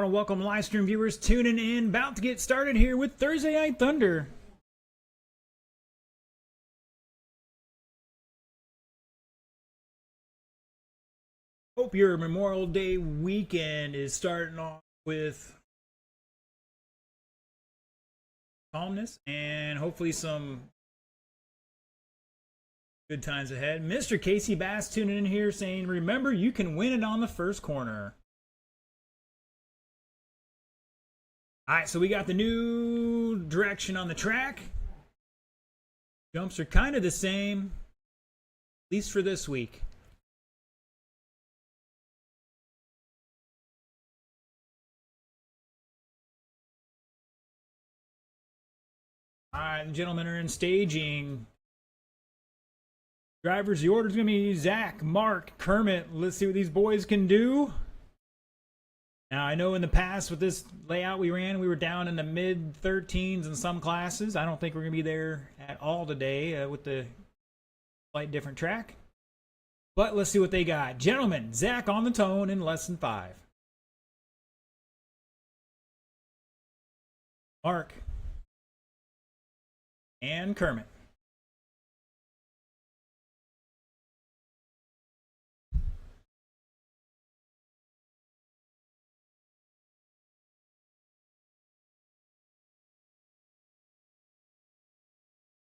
want to welcome live stream viewers tuning in. About to get started here with Thursday Night Thunder. Hope your Memorial Day weekend is starting off with calmness and hopefully some good times ahead. Mr. Casey Bass tuning in here saying, remember, you can win it on the first corner. All right, so we got the new direction on the track. Jumps are kind of the same, at least for this week. All right, the gentlemen are in staging. Drivers, the order's going to be Zach, Mark, Kermit. Let's see what these boys can do. Now, I know in the past with this layout we ran, we were down in the mid-13s in some classes. I don't think we're going to be there at all today with the slight different track. But let's see what they got. Gentlemen, Zach on the tone in lesson 5. Mark. And Kermit.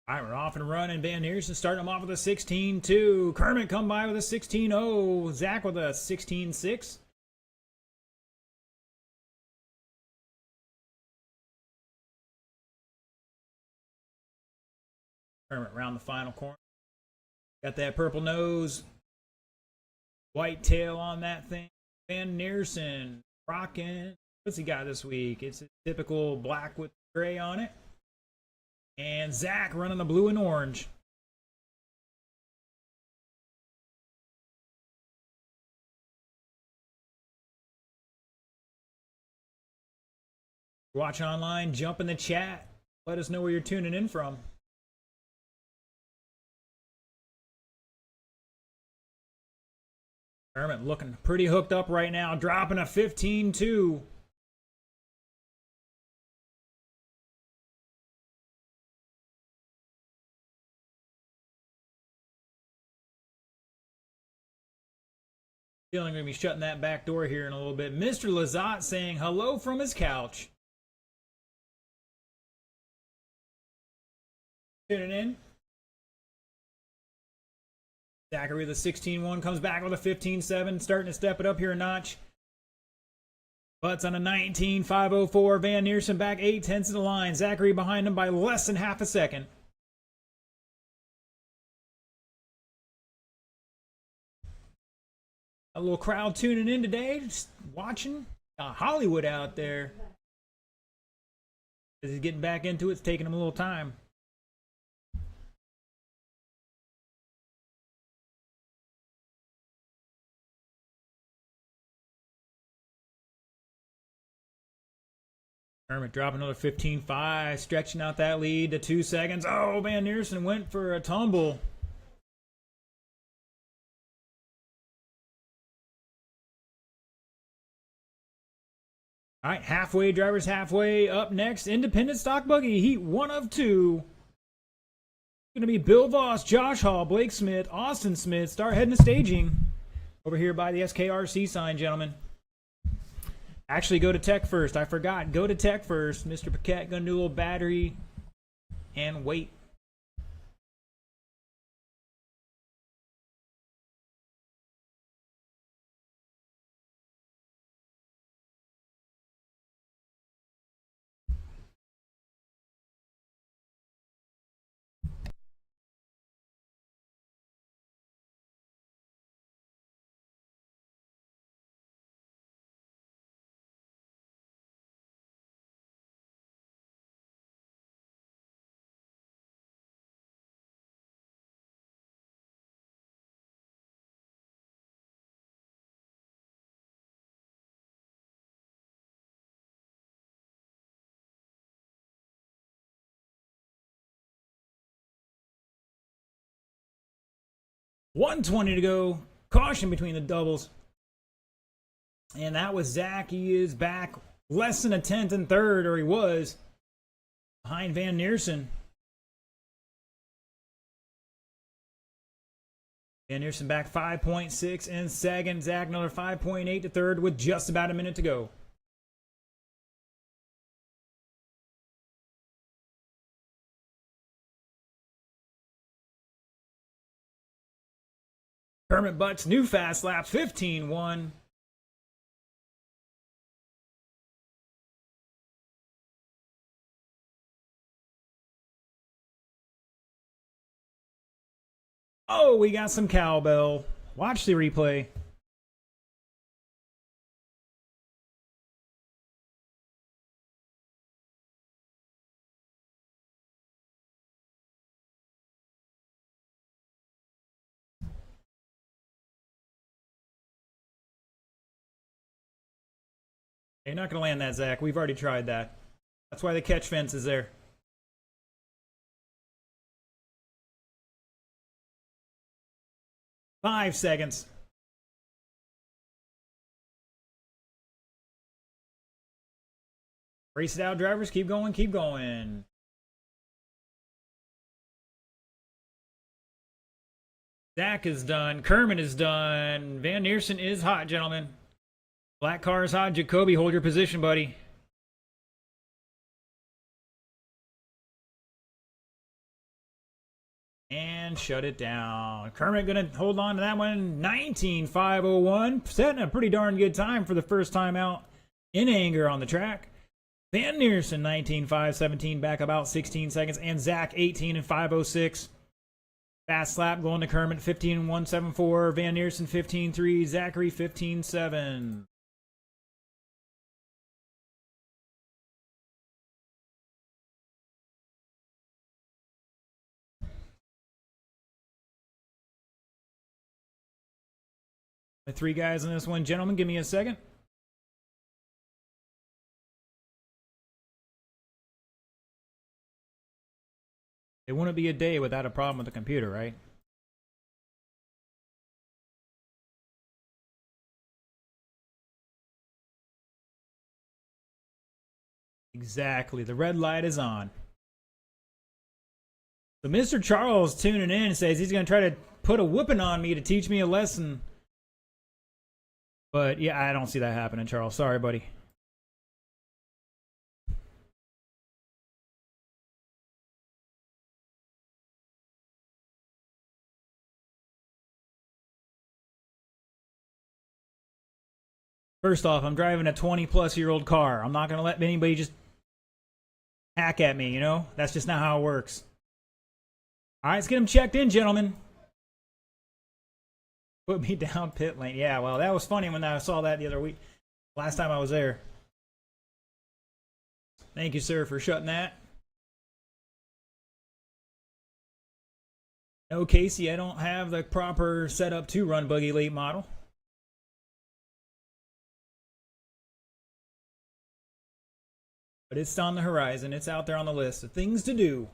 All right, we're off and running. Van Neersen starting them off with a 16-2. Kermit come by with a 16-0. Zach with a 16-6. Kermit around the final corner. Got that purple nose. White tail on that thing. Van Neersen rocking. What's he got this week? It's a typical black with gray on it. And Zach running the blue and orange. Watch online, jump in the chat. Let us know where you're tuning in from. Kermit looking pretty hooked up right now, dropping a 15-2. Feeling going to be shutting that back door here in a little bit. Mr. Lazer saying hello from his couch. Tuning in. Zachary with a 16-1 comes back with a 15-7, starting to step it up here a notch. Butts on a 19-504. Van Neersen back 8/10 of the line. Zachary behind him by less than half a second. A little crowd tuning in today, just watching. Hollywood out there. As he's getting back into it, it's taking him a little time. Kermit dropping another 15-5, stretching out that lead to 2 seconds. Oh, Van Neersen went for a tumble. All right, halfway, drivers halfway. Up next, independent stock buggy, heat 1 of 2. Going to be Bill Voss, Josh Hall, Blake Smith, Austin Smith. Start heading to staging over here by the SKRC sign, gentlemen. Actually, go to tech first. I forgot. Go to tech first. Mr. Paquette going to do a little battery and wait. $120 to go. Caution between the doubles. And that was Zach. He is back less than a tenth in third, or he was, behind Van Neersen. Van Neersen back 5.6 in second. Zach another 5.8 to third with just about a minute to go. Kermit Butts, new fast lap, 15-1. Oh, we got some cowbell. Watch the replay. You're not going to land that, Zach. We've already tried that. That's why the catch fence is there. Five seconds. Race it out, drivers. Keep going, keep going. Zach is done. Kermit is done. Van Neersen is hot, gentlemen. Black car is hot. Jacoby, hold your position, buddy. And shut it down. Kermit going to hold on to that one. 19.501. Setting a pretty darn good time for the first time out in anger on the track. Van Neersen, 19.517, back about 16 seconds. And Zach, 18.506. Fast lap going to Kermit, 15.174. Van Neersen, 15.3. Zachary, 15.7. The three guys in this one. Gentlemen, give me a second. It wouldn't be a day without a problem with the computer, right? Exactly. The red light is on. So Mr. Charles tuning in and says he's going to try to put a whooping on me to teach me a lesson. But yeah, I don't see that happening, Charles. Sorry, buddy. First off, I'm driving a 20-plus-year-old car. I'm not going to let anybody just hack at me, you know? That's just not how it works. All right, let's get him checked in, gentlemen. Put me down pit lane. Yeah, well, that was funny when I saw that the other week. Last time I was there. Thank you, sir, for shutting that. No, Casey, I don't have the proper setup to run Buggy Late model. But it's on the horizon. It's out there on the list of things to do.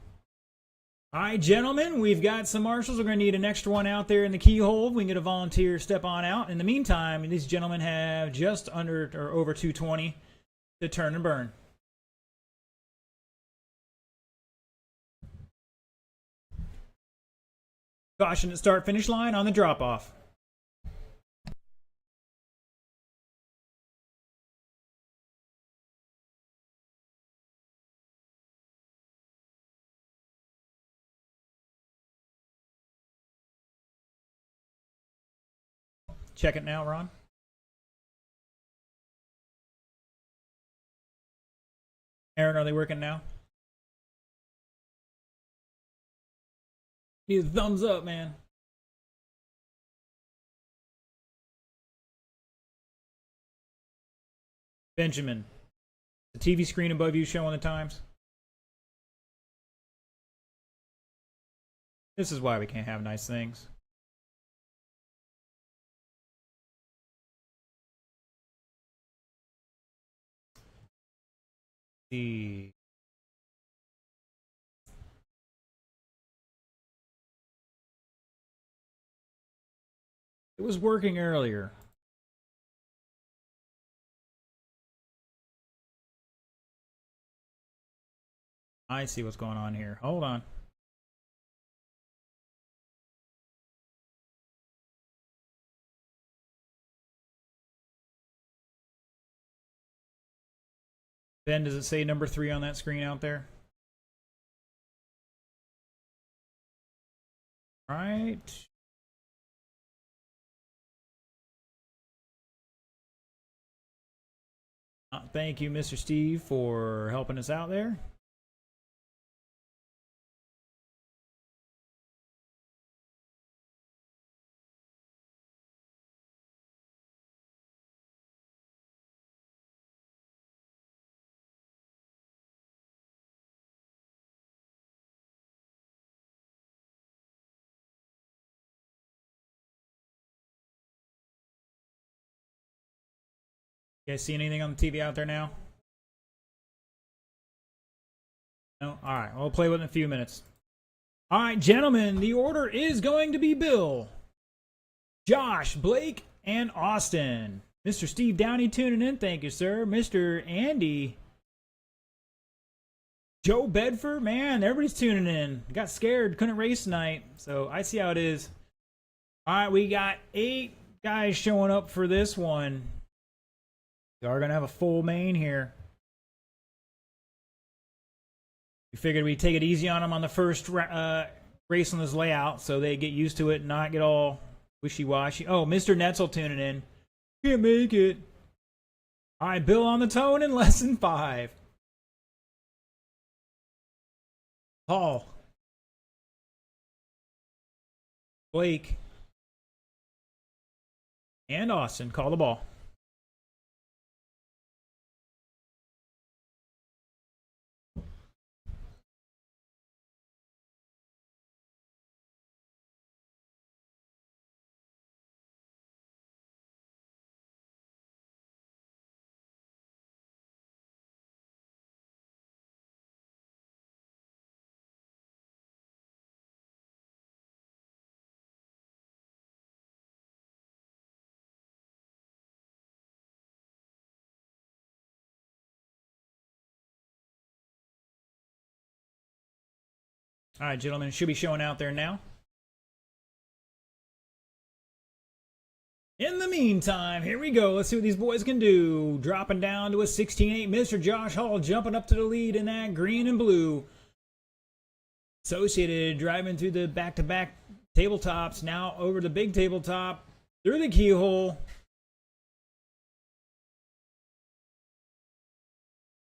All right, gentlemen, we've got some marshals. We're going to need an extra one out there in the keyhole. We can get a volunteer step on out. In the meantime, these gentlemen have just under or over 220 to turn and burn. Caution at start-finish line on the drop-off. Check it now, Ron. Aaron, are they working now? Need a thumbs up, man. Benjamin, the TV screen above you showing the times? This is why we can't have nice things. It was working earlier. I see what's going on here. Hold on. Ben, does it say number 3 on that screen out there? All right. Thank you, Mr. Steve, for helping us out there. You guys see anything on the TV out there now? No? Alright, we'll play with it in a few minutes. Alright, gentlemen, the order is going to be Bill, Josh, Blake, and Austin. Mr. Steve Downey tuning in, thank you, sir. Mr. Andy, Joe Bedford, man, everybody's tuning in. Got scared, couldn't race tonight, so I see how it is. Alright, we got 8 guys showing up for this one. We are going to have a full main here. We figured we'd take it easy on them on the first race on this layout so they get used to it and not get all wishy-washy. Oh, Mr. Netzel tuning in. Can't make it. All right, Bill on the tone in lesson 5. Paul. Blake. And Austin call the ball. All right, gentlemen, should be showing out there now. In the meantime, here we go. Let's see what these boys can do. Dropping down to a 16-8. Mr. Josh Hall jumping up to the lead in that green and blue. Associated driving through the back-to-back tabletops. Now over the big tabletop. Through the keyhole.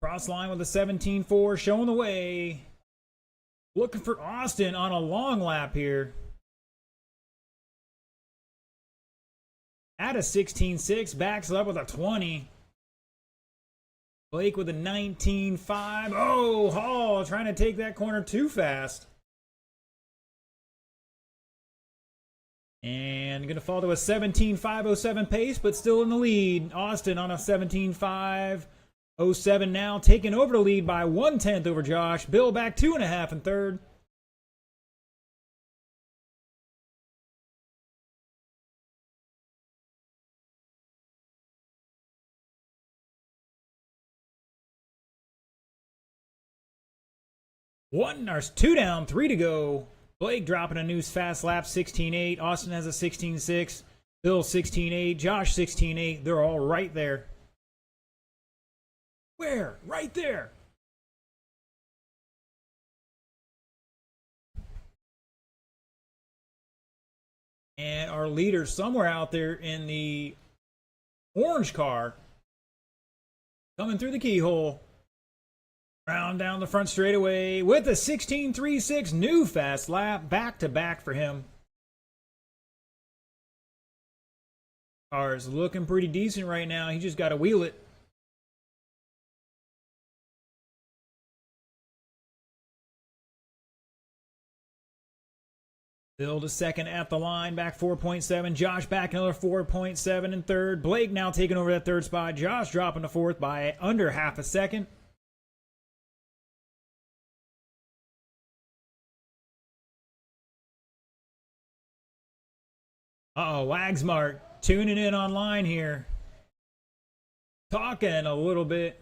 Cross line with a 17-4 showing the way. Looking for Austin on a long lap here. At a 16.6, backs up with a 20. Blake with a 19.5. Oh, Hall trying to take that corner too fast. And going to fall to a 17.507 pace, but still in the lead. Austin on a 17.507 now, taking over the lead by 1/10 over Josh. Bill back 2.5 in third. There's 2 down, 3 to go. Blake dropping a new fast lap, 16.8. Austin has a 16.6. Bill 16.8. Josh 16.8. They're all right there. Where? Right there. And our leader somewhere out there in the orange car coming through the keyhole. Round down the front straightaway with a 16.36 new fast lap, back to back for him. Car's looking pretty decent right now. He just got to wheel it. Bill to second at the line, back 4.7. Josh back another 4.7 in third. Blake now taking over that third spot. Josh dropping to fourth by under half a second. Uh-oh, Wagsmart tuning in online here. Talking a little bit.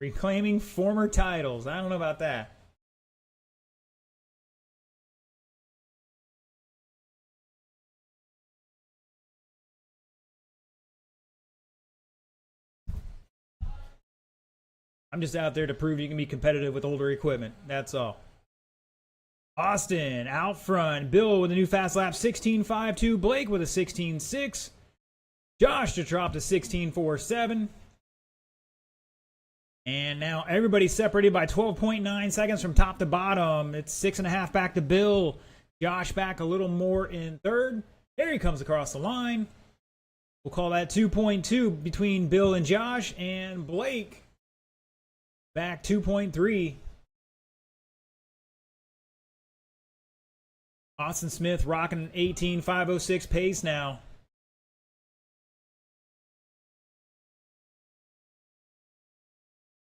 Reclaiming former titles. I don't know about that. I'm just out there to prove you can be competitive with older equipment. That's all. Austin out front. Bill with a new fast lap 16.52. Blake with a 16.6. Josh to drop to 16.47. And now everybody's separated by 12.9 seconds from top to bottom. It's 6.5 back to Bill. Josh back a little more in third. There he comes across the line. We'll call that 2.2 between Bill and Josh. And Blake back 2.3. Austin Smith rocking 18.506 pace now.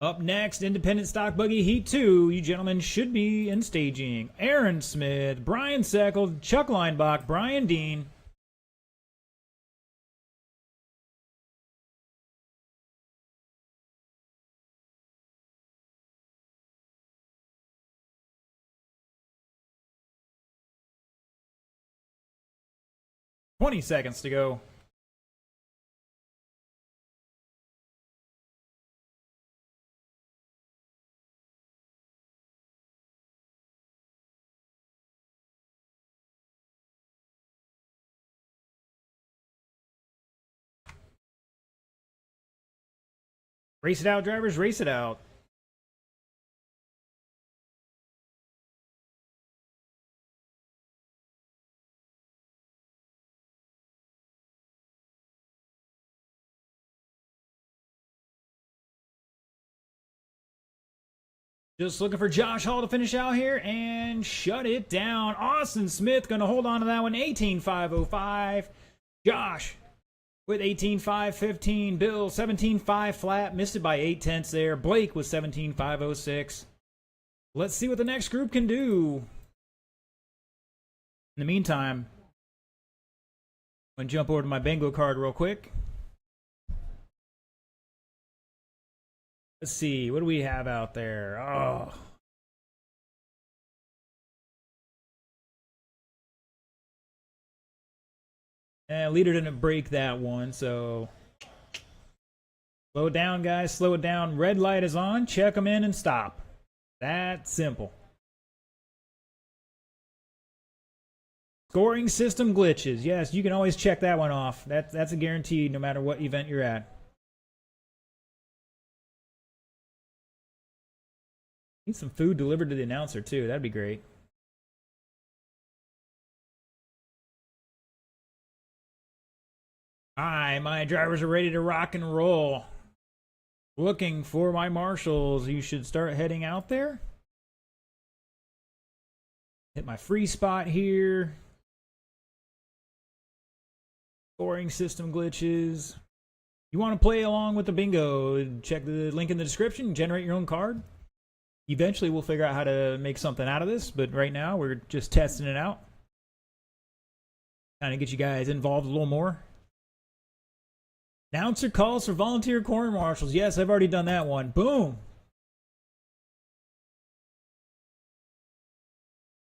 Up next, Independent Stock Buggy Heat 2. You gentlemen should be in staging. Aaron Smith, Brian Seckel, Chuck Leinbach, Brian Dean. $20 seconds to go. Race it out, drivers. Race it out. Just looking for Josh Hall to finish out here and shut it down. Austin Smith going to hold on to that one. 18.505. Josh with 18.515. Bill 17.5 flat. Missed it by 0.8 there. Blake with 17.506. Let's see what the next group can do. In the meantime, I'm going to jump over to my bingo card real quick. Let's see, what do we have out there? Oh. Leader didn't break that one, so slow it down, guys. Slow it down. Red light is on. Check them in and stop. That simple. Scoring system glitches. Yes, you can always check that one off. That's a guarantee no matter what event you're at. Need some food delivered to the announcer, too. That'd be great. Alright, my drivers are ready to rock and roll. Looking for my marshals. You should start heading out there. Hit my free spot here. Scoring system glitches. You want to play along with the bingo, check the link in the description. Generate your own card. Eventually, we'll figure out how to make something out of this, but right now, we're just testing it out. Kind of get you guys involved a little more. Announcer calls for volunteer corner marshals. Yes, I've already done that one. Boom.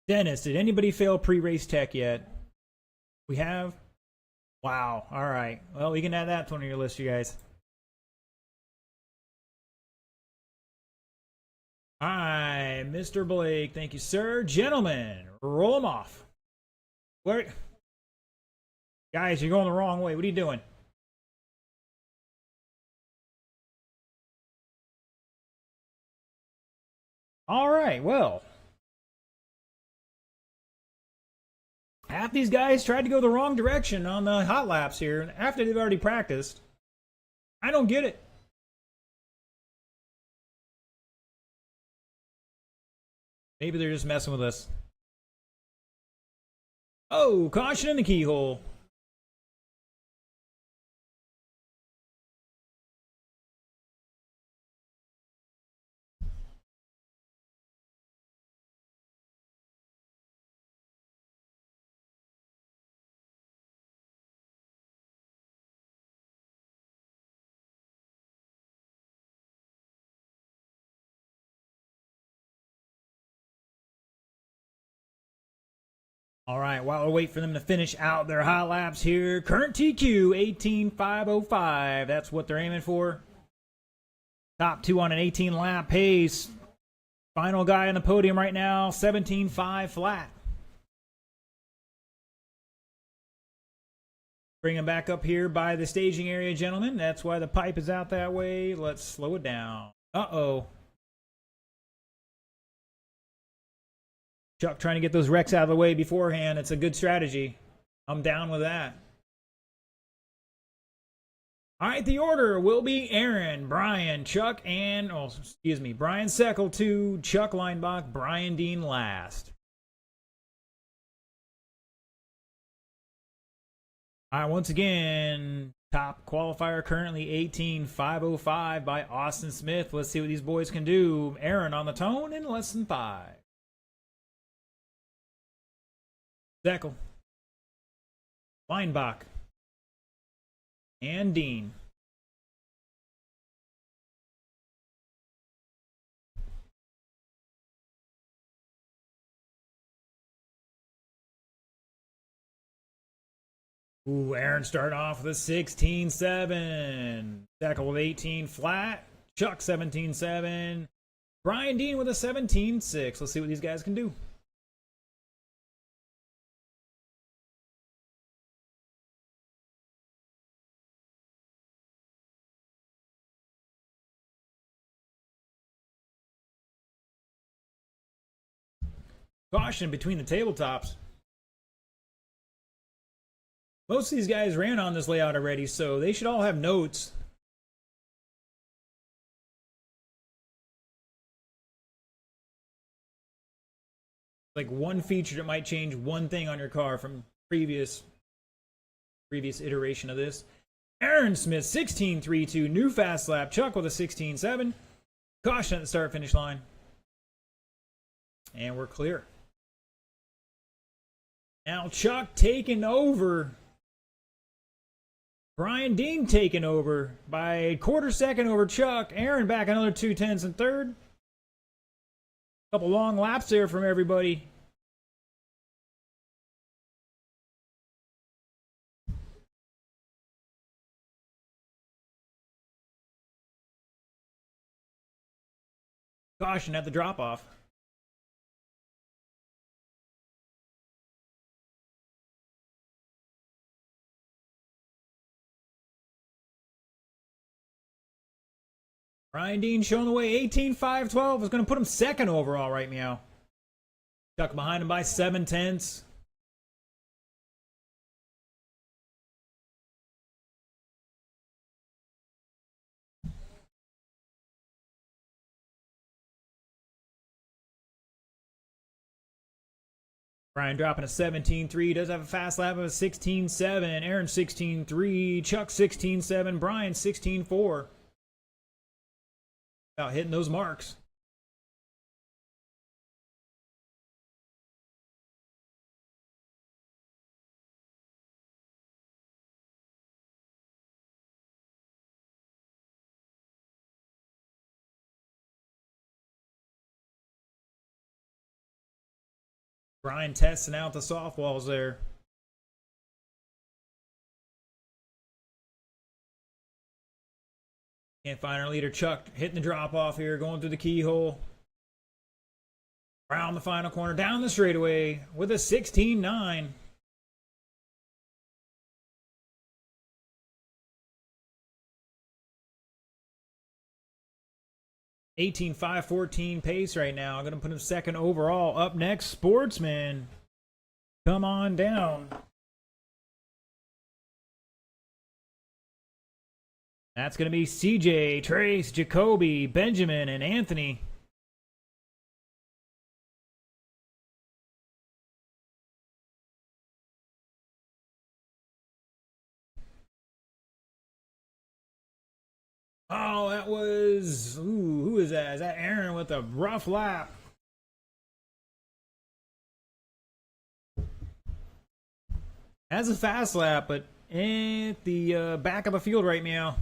Dennis, did anybody fail pre-race tech yet? We have? Wow. All right. Well, we can add that to one of your list, you guys. Hi, Mr. Blake. Thank you, sir. Gentlemen, roll them off. Where? Guys, you're going the wrong way. What are you doing? All right, well. Half these guys tried to go the wrong direction on the hot laps here after they've already practiced. I don't get it. Maybe they're just messing with us. Oh, caution in the keyhole. All right, while we wait for them to finish out their hot laps here, current TQ 18.505. That's what they're aiming for. Top two on an 18 lap pace. Final guy on the podium right now, 17.5 flat. Bring him back up here by the staging area, gentlemen. That's why the pipe is out that way. Let's slow it down. Uh-oh. Chuck trying to get those wrecks out of the way beforehand. It's a good strategy. I'm down with that. All right, the order will be Aaron, Brian, Chuck, and, Brian Seckel 2, Chuck Leinbach, Brian Dean last. All right, once again, top qualifier currently 18.505 by Austin Smith. Let's see what these boys can do. Aaron on the tone in less than 5. Seckel, Leinbach, and Dean. Ooh, Aaron starting off with a 16.7. Seckel with 18 flat. Chuck 17.7. Brian Dean with a 17.6. Let's see what these guys can do. Caution between the tabletops. Most of these guys ran on this layout already, so they should all have notes. Like one feature that might change one thing on your car from previous iteration of this. Aaron Smith, 16.32, new fast lap. Chuck with a 16.7. Caution at the start finish line. And we're clear. Now Chuck taking over. Brian Dean taking over by a quarter second over Chuck. Aaron back another 2/10 in third. Couple long laps there from everybody. Caution at the drop-off. Brian Dean showing the way, 18.512 is going to put him second overall, right, Meow? Chuck behind him by 7/10. Brian dropping a 17.3, does have a fast lap of a 16.7. Aaron 16.3, Chuck 16.7, Brian 16.4. About hitting those marks. Brian testing out the softballs there. Can't find our leader. Chuck hitting the drop off here, going through the keyhole. Around the final corner, down the straightaway with a 16.9. (18.514) pace right now. I'm going to put him second overall. Up next, Sportsman. Come on down. That's going to be CJ, Trace, Jacoby, Benjamin, and Anthony. Oh, that was... Ooh, who is that? Is that Aaron with a rough lap? That's a fast lap, but at the back of the field right now.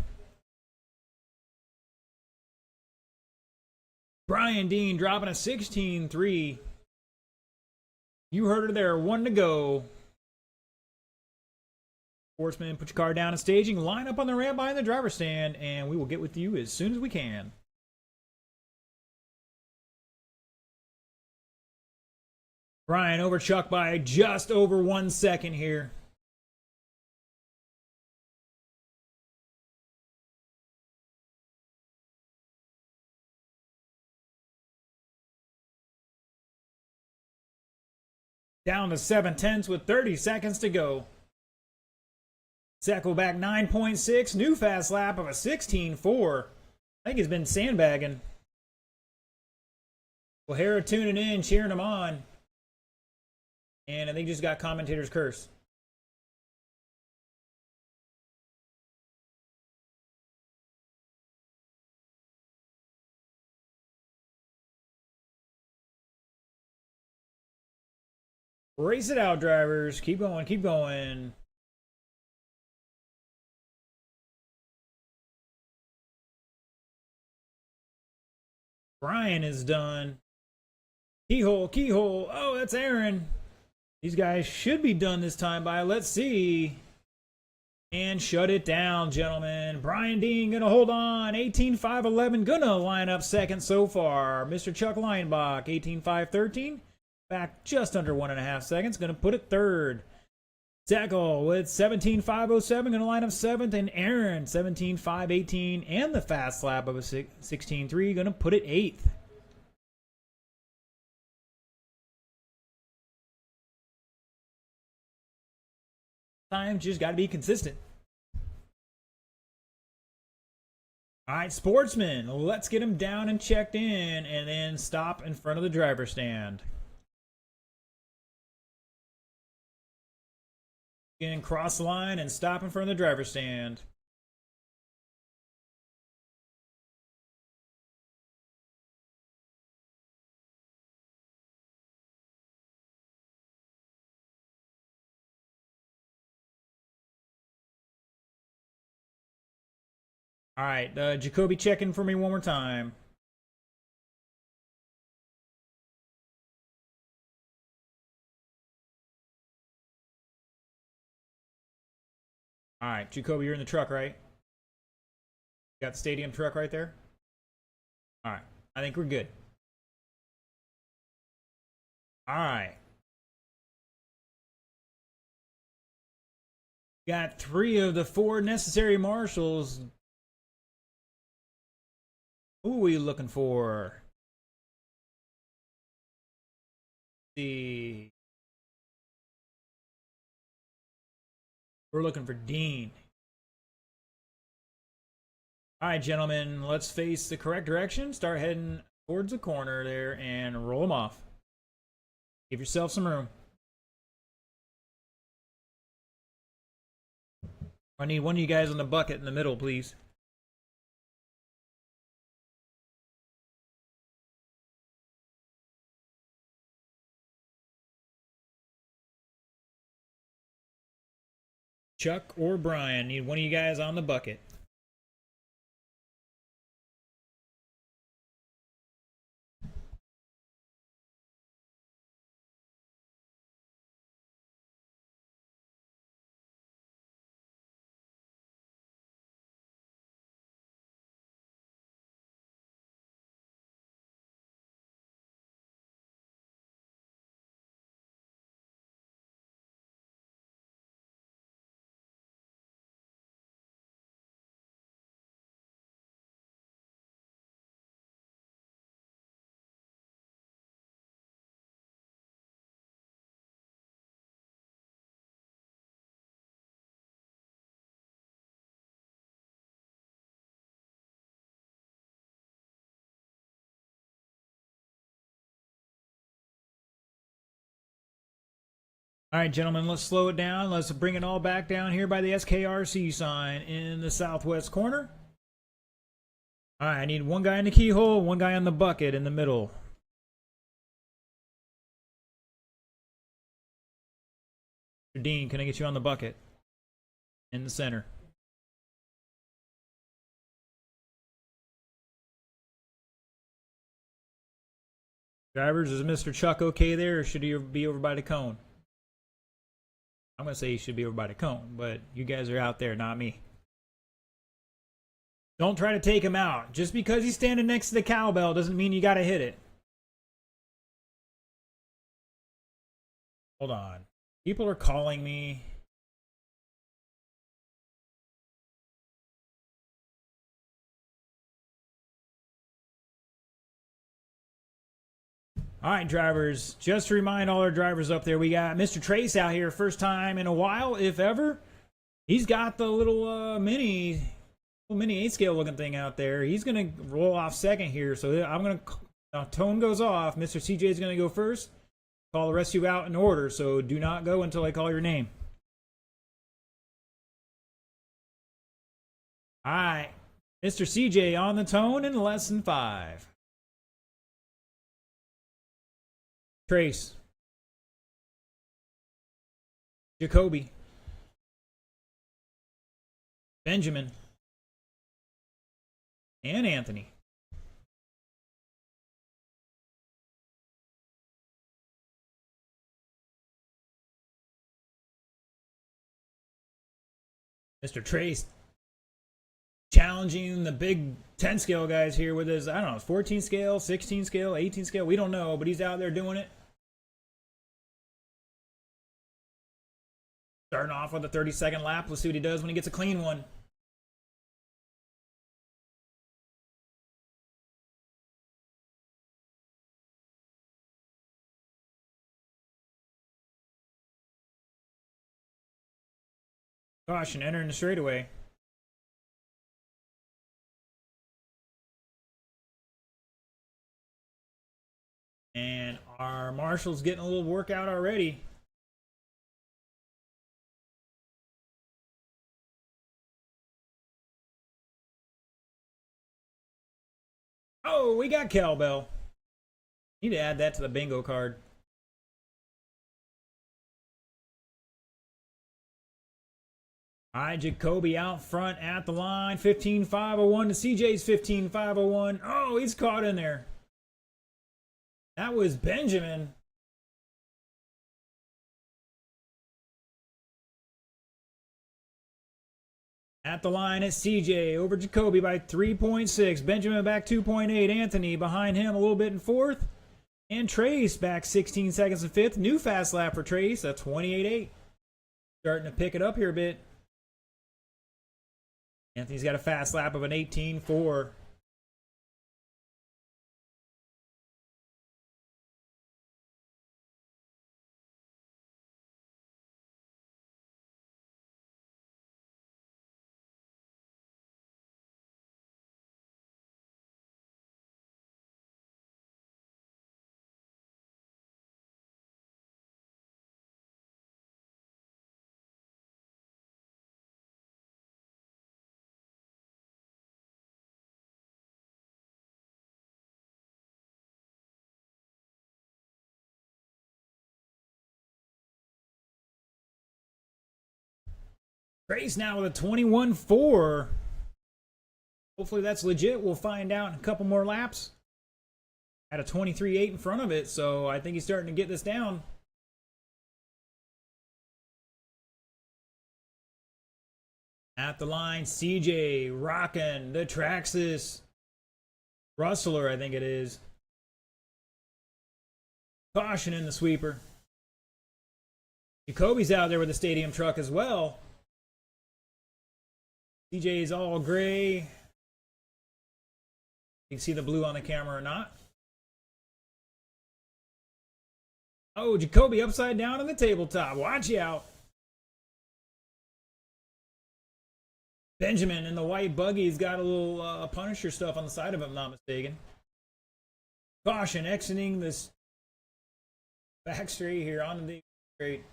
Brian Dean dropping a 16.3. You heard her there. 1 to go. Sportsman, put your car down and staging. Line up on the ramp behind the driver's stand, and we will get with you as soon as we can. Brian over Chuck by just over 1 second here. Down to 7/10 with 30 seconds to go. Seckel back 9.6. New fast lap of a 16.4. I think he's been sandbagging. O'Hara tuning in, cheering him on. And I think just got commentator's curse. Race it out, drivers. Keep going, keep going. Brian is done. Keyhole, keyhole. Oh, that's Aaron. These guys should be done this time by, let's see. And shut it down, gentlemen. Brian Dean gonna hold on. 18.5.11 gonna line up second so far. Mr. Chuck Leinbach, 18.5.13. Back just under 1.5 seconds. Gonna put it third. Seckel with 17.5.07 gonna line up seventh. And Aaron, 17.5.18 and the fast lap of a 16.3 gonna put it eighth. Time just got to be consistent. All right, Sportsman, let's get him down and checked in and then stop in front of the driver's stand. Again, cross the line and stop in front of the driver's stand. All right, Jacoby, check in for me one more time. All right, Jacoby, you're in the truck, right? You got the stadium truck right there? All right, I think we're good. All right. Got 3 of the 4 necessary marshals. Who are we looking for? Let's see. We're looking for Dean. All right, gentlemen, let's face the correct direction. Start heading towards the corner there and roll them off. Give yourself some room. I need one of you guys on the bucket in the middle, please. Chuck or Brian, need one of you guys on the bucket. All right, gentlemen, let's slow it down. Let's bring it all back down here by the SKRC sign in the southwest corner. All right, I need one guy in the keyhole, one guy on the bucket in the middle. Dean, can I get you on the bucket? In the center. Drivers, is Mr. Chuck okay there, or should he be over by the cone? I'm going to say he should be over by the cone, but you guys are out there, not me. Don't try to take him out. Just because he's standing next to the cowbell doesn't mean you got to hit it. Hold on. People are calling me. All right, drivers. Just to remind all our drivers up there, we got Mr. Trace out here, first time in a while, if ever. He's got the little mini 8-scale looking thing out there. He's going to roll off second here. So I'm going to, tone goes off. Mr. CJ is going to go first. Call the rest of you out in order. So do not go until I call your name. All right. Mr. CJ on the tone in less than 5. Trace. Jacoby. Benjamin. And Anthony. Mr. Trace challenging the big 10 scale guys here with his, I don't know, 14 scale, 16 scale, 18 scale. We don't know, but he's out there doing it. Starting off with a 30-second lap. Let's see what he does when he gets a clean one. Caution, entering the straightaway. And our marshal's getting a little workout already. Oh, we got cowbell. Need to add that to the bingo card. All right, Jacoby out front at the line. 15.501 to CJ's 15.501. Oh, he's caught in there. That was Benjamin. At the line, it's CJ over Jacoby by 3.6. Benjamin back 2.8. Anthony behind him a little bit in 4th. And Trace back 16 seconds in 5th. New fast lap for Trace, a 28.8. Starting to pick it up here a bit. Anthony's got a fast lap of an 18.4. Trace now with a 21.4. Hopefully that's legit. We'll find out in a couple more laps. Had a 23.8 in front of it, so I think he's starting to get this down. At the line, CJ rocking the Traxxas Rustler, I think it is. Caution in the sweeper. Jacoby's out there with the stadium truck as well. CJ's all gray. You can see the blue on the camera or not. Oh, Jacoby upside down on the tabletop. Watch out. Benjamin in the white buggy's got a little Punisher stuff on the side of him, not mistaken. Caution, exiting this back straight here onto the straight.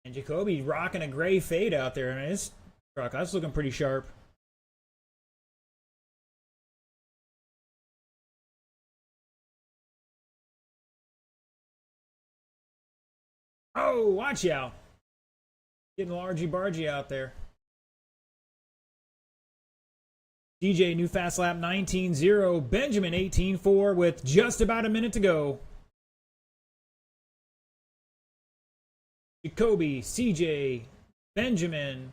And Jacoby rocking a gray fade out there. I mean, this truck, that's looking pretty sharp. Oh, watch out. Getting largy bargy out there. DJ, new fast lap 19.0. Benjamin 18.4 with just about a minute to go. Jacoby, CJ, Benjamin,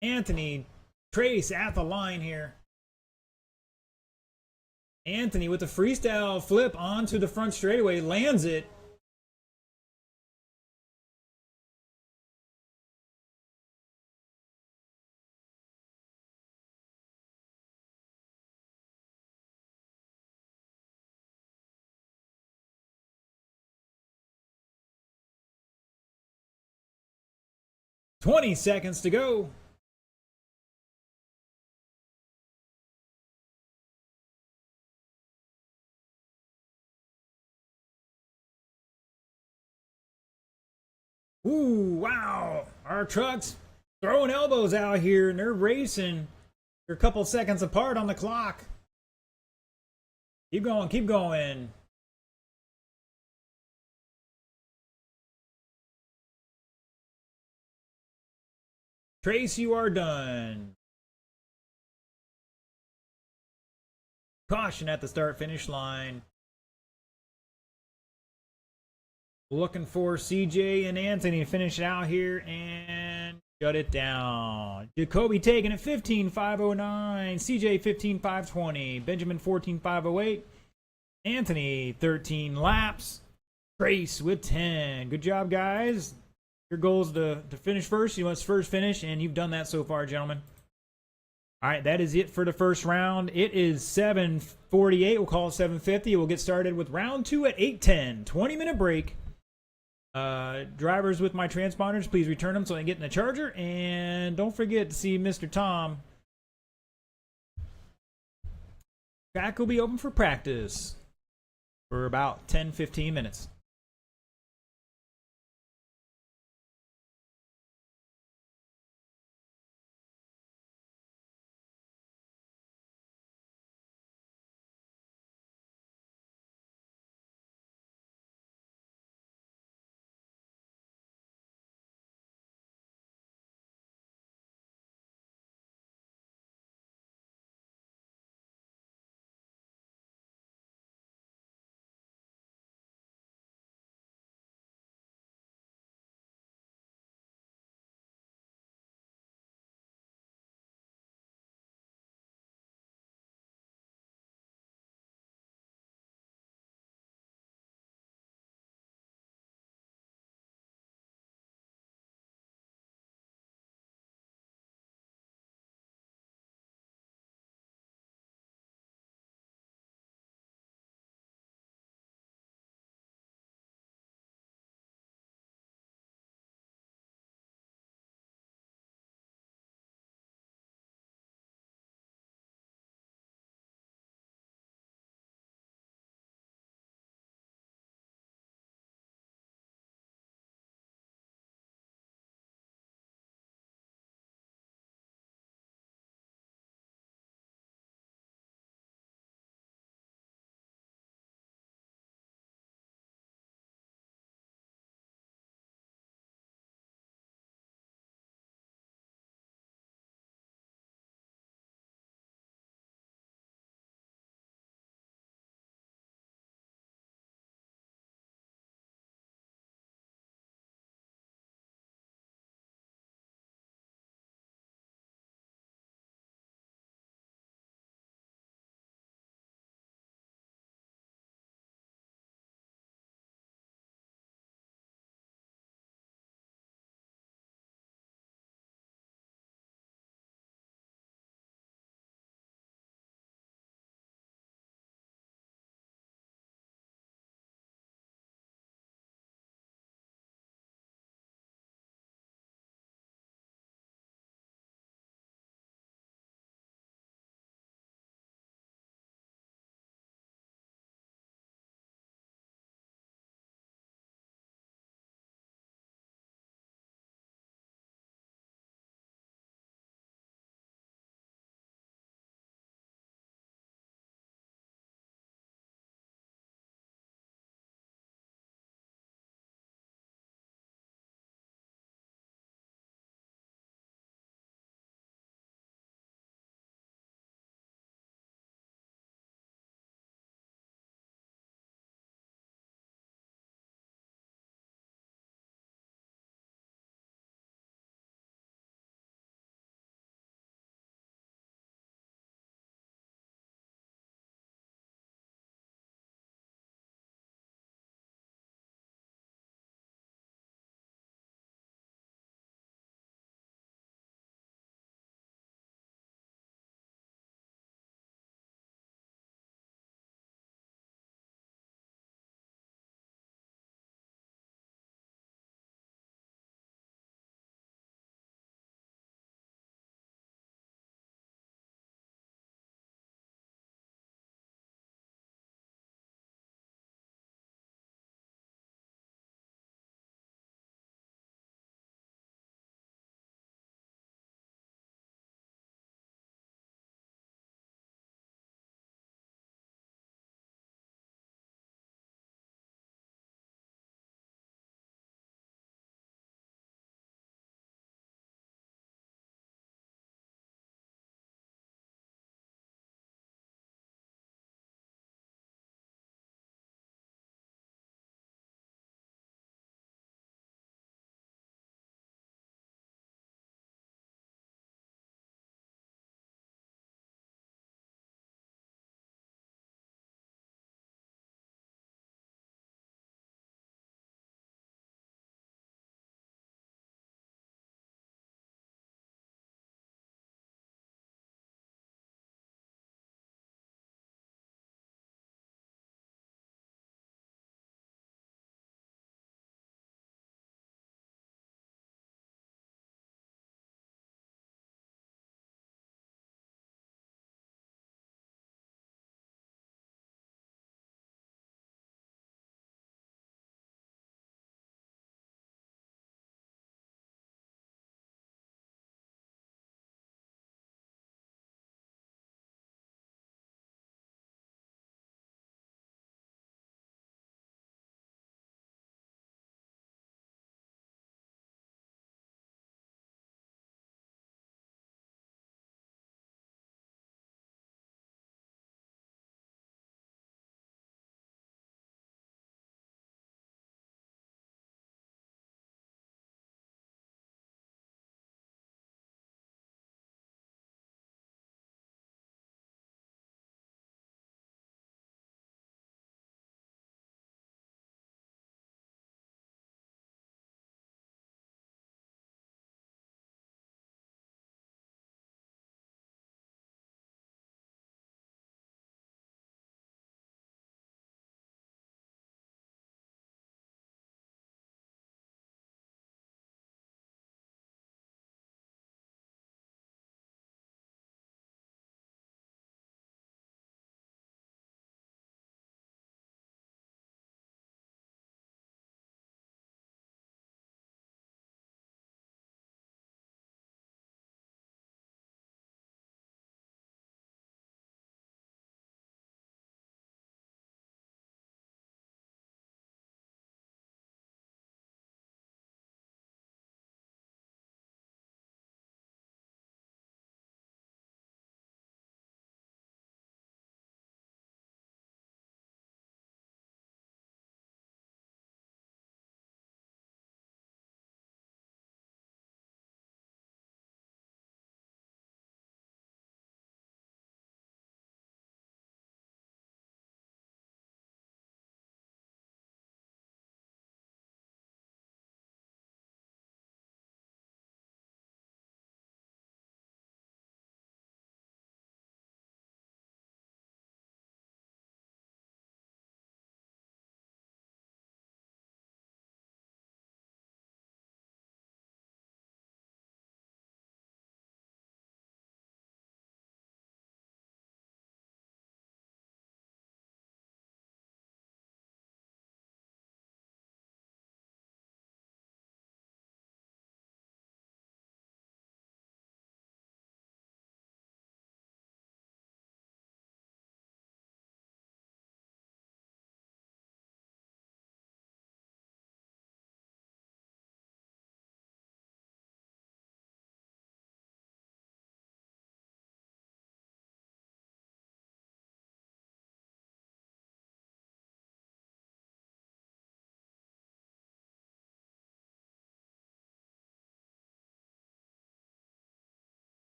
Anthony, Trace at the line here. Anthony with the freestyle flip onto the front straightaway, lands it. "20 seconds to go." Ooh, wow. Our trucks throwing elbows out here, and they're racing. They're a couple seconds apart on the clock. Keep going, keep going. Trace, you are done. Caution at the start-finish line. Looking for CJ and Anthony to finish it out here and shut it down. Jacoby taking it 15.509. CJ 15.520. Benjamin 14.508. Anthony 13 laps. Trace with 10. Good job, guys. Your goal is to finish first. You must first finish, and you've done that so far, gentlemen. All right, that is it for the first round. It is 7:48. We'll call it 7:50. We'll get started with round 2 at 8:10. 20-minute break. Drivers with my transponders, please return them so I can get in the charger. And don't forget to see Mr. Tom. Track will be open for practice for about 10-15 minutes.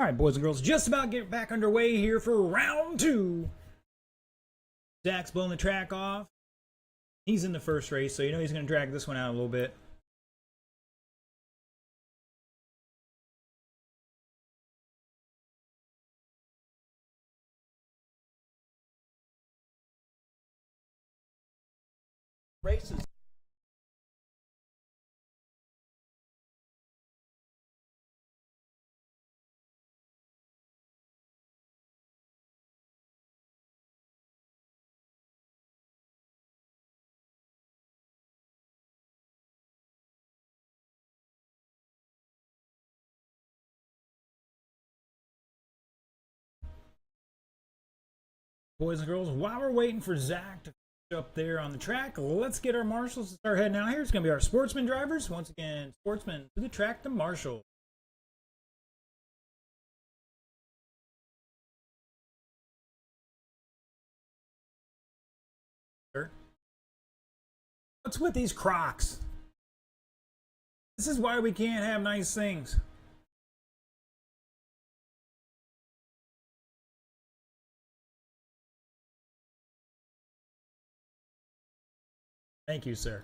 All right, boys and girls, just about get back underway here for round 2. Zach's blowing the track off. He's in the first race, so you know he's going to drag this one out a little bit. Races. Boys and girls, while we're waiting for Zach to up there on the track, let's get our marshals to start heading out here. It's going to be our sportsman drivers. Once again, sportsmen to the track to marshal. What's with these Crocs? This is why we can't have nice things. Thank you, sir.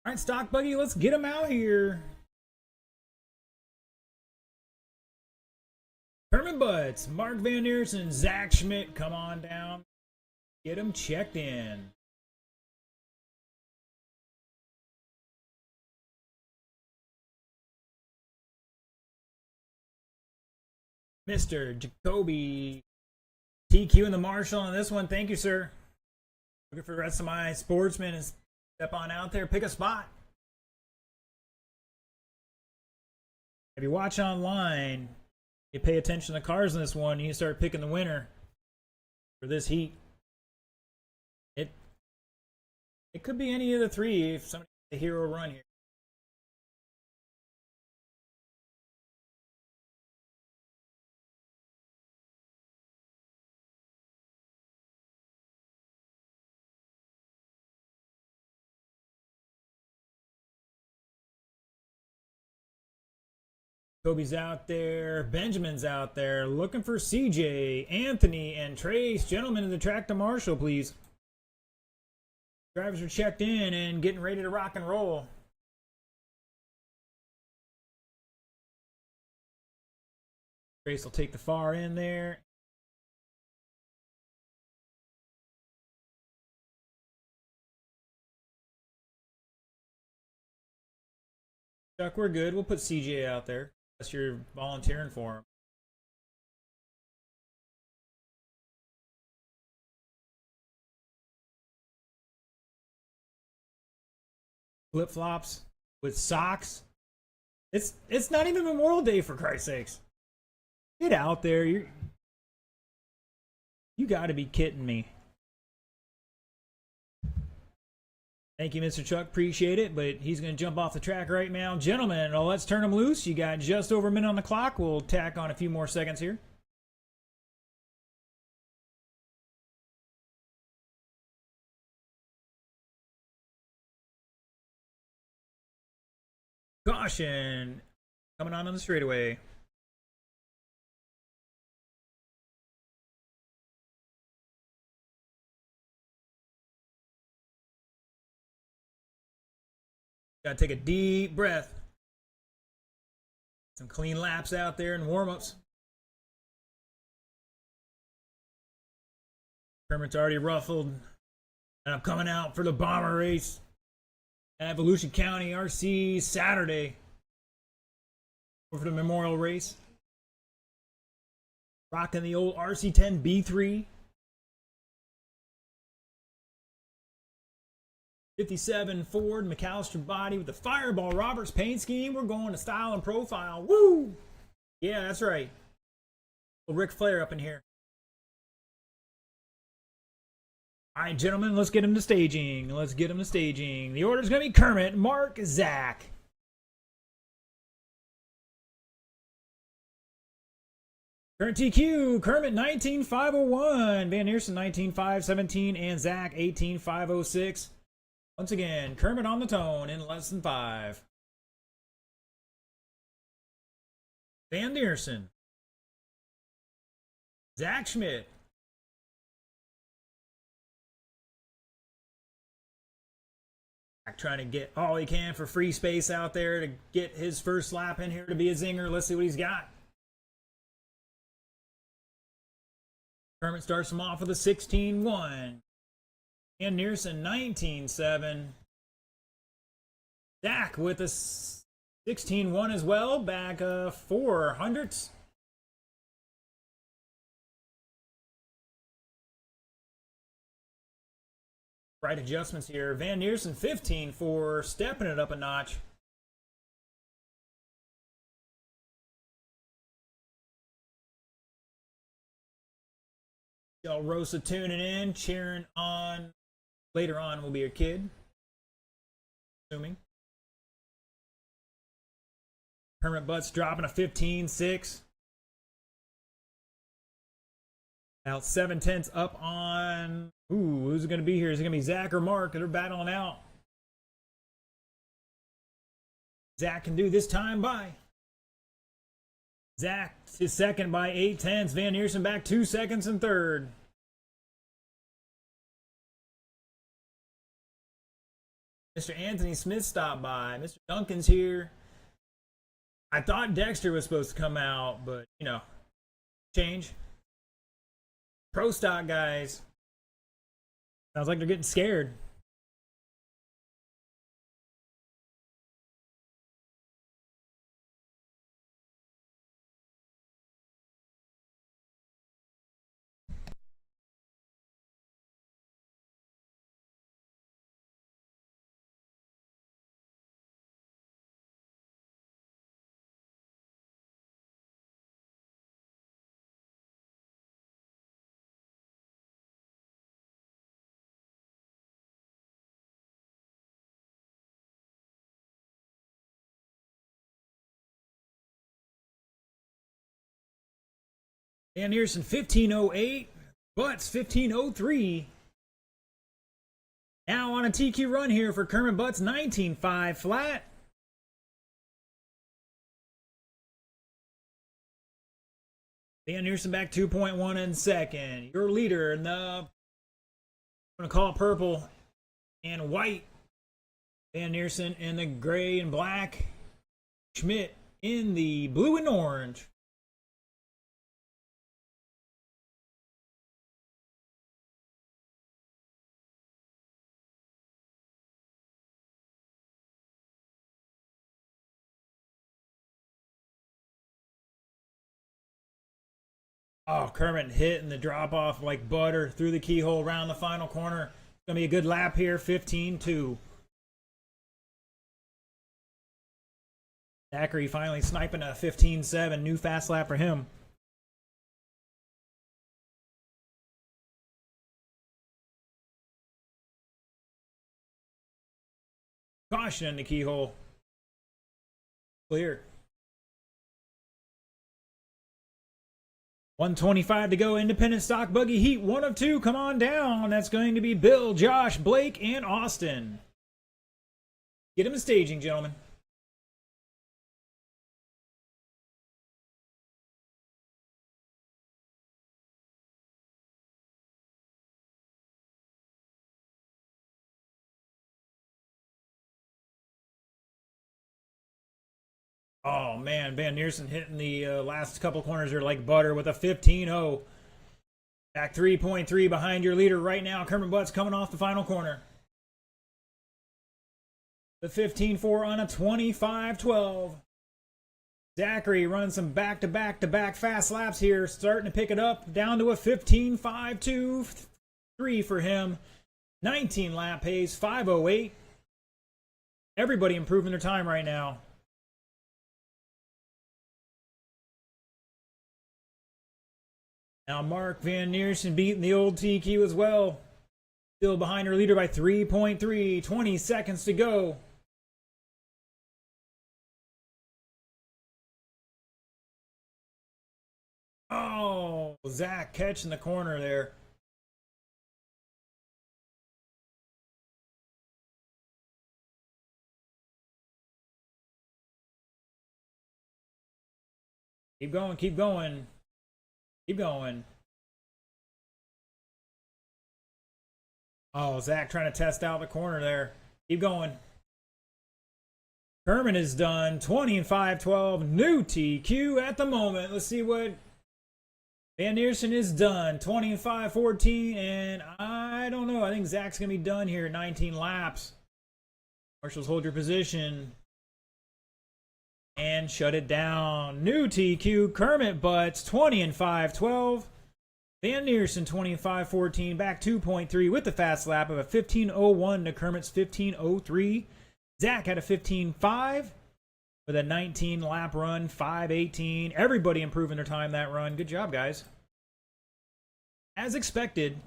All right, stock buggy, let's get him out here. Herman Butts, Mark Van Eersen, Zach Schmidt, come on down. Get him checked in. Mr. Jacoby, TQ and the Marshal on this one. Thank you, sir. Looking for the rest of my sportsmen and step on out there, pick a spot. If you watch online, you pay attention to the cars in this one, you start picking the winner for this heat. It could be any of the three if somebody has a hero run here. Kobe's out there. Benjamin's out there looking for CJ, Anthony, and Trace. Gentlemen in the track to Marshall, please. Drivers are checked in and getting ready to rock and roll. Trace will take the far end there. Chuck, we're good. We'll put CJ out there. Unless you're volunteering for him. Flip flops with socks. It's not even Memorial Day, for Christ's sakes. Get out there. You got to be kidding me. Thank you, Mr. Chuck. Appreciate it, but he's going to jump off the track right now. Gentlemen, let's turn him loose. You got just over a minute on the clock. We'll tack on a few more seconds here. Caution. Coming on the straightaway. Gotta take a deep breath. Some clean laps out there and warm-ups. Permit's already ruffled. And I'm coming out for the bomber race at Volusia County RC Saturday. For the memorial race. Rocking the old RC10 B3. 57 Ford McAllister body with the Fireball Roberts paint scheme. We're going to style and profile. Woo! Yeah, that's right. Ric Flair up in here. All right, gentlemen, let's get him to staging. Let's get him to staging. The order's going to be Kermit, Mark, Zach. Current TQ, Kermit 19501, Van Neersen 19517, and Zach 18506. Once again, Kermit on the tone in less than 5. Van Neersen. Zach Schmidt. Trying to get all he can for free space out there to get his first lap in here to be a zinger. Let's see what he's got. Kermit starts him off with a 16-1. And Neersen 19-7. Zach with a 16-1 as well. Back 400s. Right adjustments here. Van Neersen 15-4, stepping it up a notch. Del Rosa tuning in, cheering on. Later on will be your kid. Assuming. Kermit Butts dropping a 15-6. About 7/10 up on. Ooh, who's it going to be here? Is it going to be Zach or Mark? They're battling out. Zach can do this time by. Zach is second by 8/10. Van Neersen back 2 seconds in third. Mr. Anthony Smith stopped by. Mr. Duncan's here. I thought Dexter was supposed to come out, but, you know, change. Pro stock guys. Sounds like they're getting scared. Van Neersen 15:08, Butts 15:03. Now on a TQ run here for Kermit Butts 19.5 flat. Van Neersen back 2.1 in second. Your leader in the, I'm going to call it purple and white. Van Neersen in the gray and black. Schmidt in the blue and orange. Oh, Kermit hitting the drop off like butter through the keyhole around the final corner. It's going to be a good lap here, 15-2. Zachary finally sniping a 15-7. New fast lap for him. Caution in the keyhole. Clear. 125 to go. Independent stock buggy heat 1 of 2. Come on down. That's going to be Bill, Josh, Blake, and Austin. Get him to staging, gentlemen. Oh, man, Van Neersen hitting the last couple corners are like butter with a 15-0. Back 3.3 behind your leader right now. Kermit Butts coming off the final corner. The 15-4 on a 25-12. Zachary running some back-to-back-to-back fast laps here, starting to pick it up, down to a 15.523 for him. 19 lap pace, 5:08. Everybody improving their time right now. Now Mark Van Neersen beating the old TQ as well. Still behind her leader by 3.3, 20 seconds to go. Oh, Zach catching the corner there. Keep going, keep going. Keep going. Oh, Zach trying to test out the corner there. Keep going. Kerman is done. 20 and 5:12. New TQ at the moment. Let's see what Van Neersen is done. 20 and 5:14. And I don't know. I think Zach's going to be done here. 19 laps. Marshals, hold your position. And shut it down. New TQ. Kermit Butts. 20 and 5:12. Van Neersen 20 and 5:14, back 2.3 with the fast lap of a 15:01 to Kermit's 15:03. Zach had a 15:5 with a 19 lap run, 5:18. Everybody improving their time that run. Good job, guys. As expected.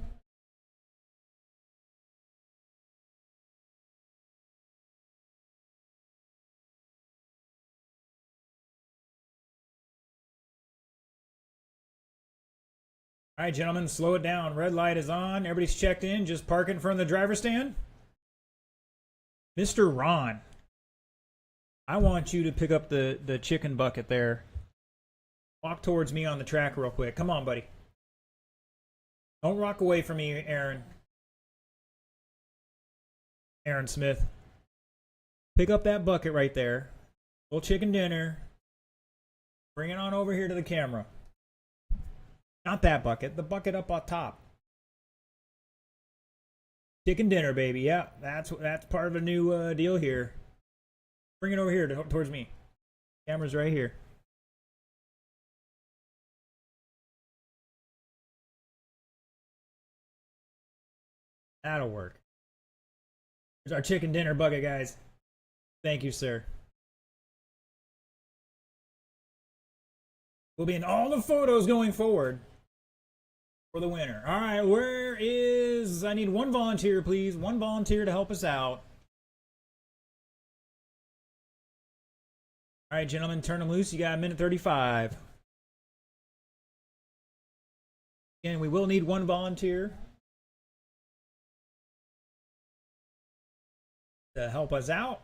All right, gentlemen, slow it down. Red light is on. Everybody's checked in. Just park in front of the driver's stand. Mr. Ron, I want you to pick up the chicken bucket there. Walk towards me on the track real quick. Come on, buddy. Don't rock away from me, Aaron. Aaron Smith. Pick up that bucket right there. Little chicken dinner. Bring it on over here to the camera. Not that bucket, the bucket up on top. Chicken dinner, baby. Yeah, that's part of a new deal here. Bring it over here towards me. Camera's right here. That'll work. Here's our chicken dinner bucket, guys. Thank you, sir. We'll be in all the photos going forward for the winner. All right, where is... I need one volunteer, please. One volunteer to help us out. All right, gentlemen, turn them loose. You got a minute 35. Again, we will need one volunteer to help us out.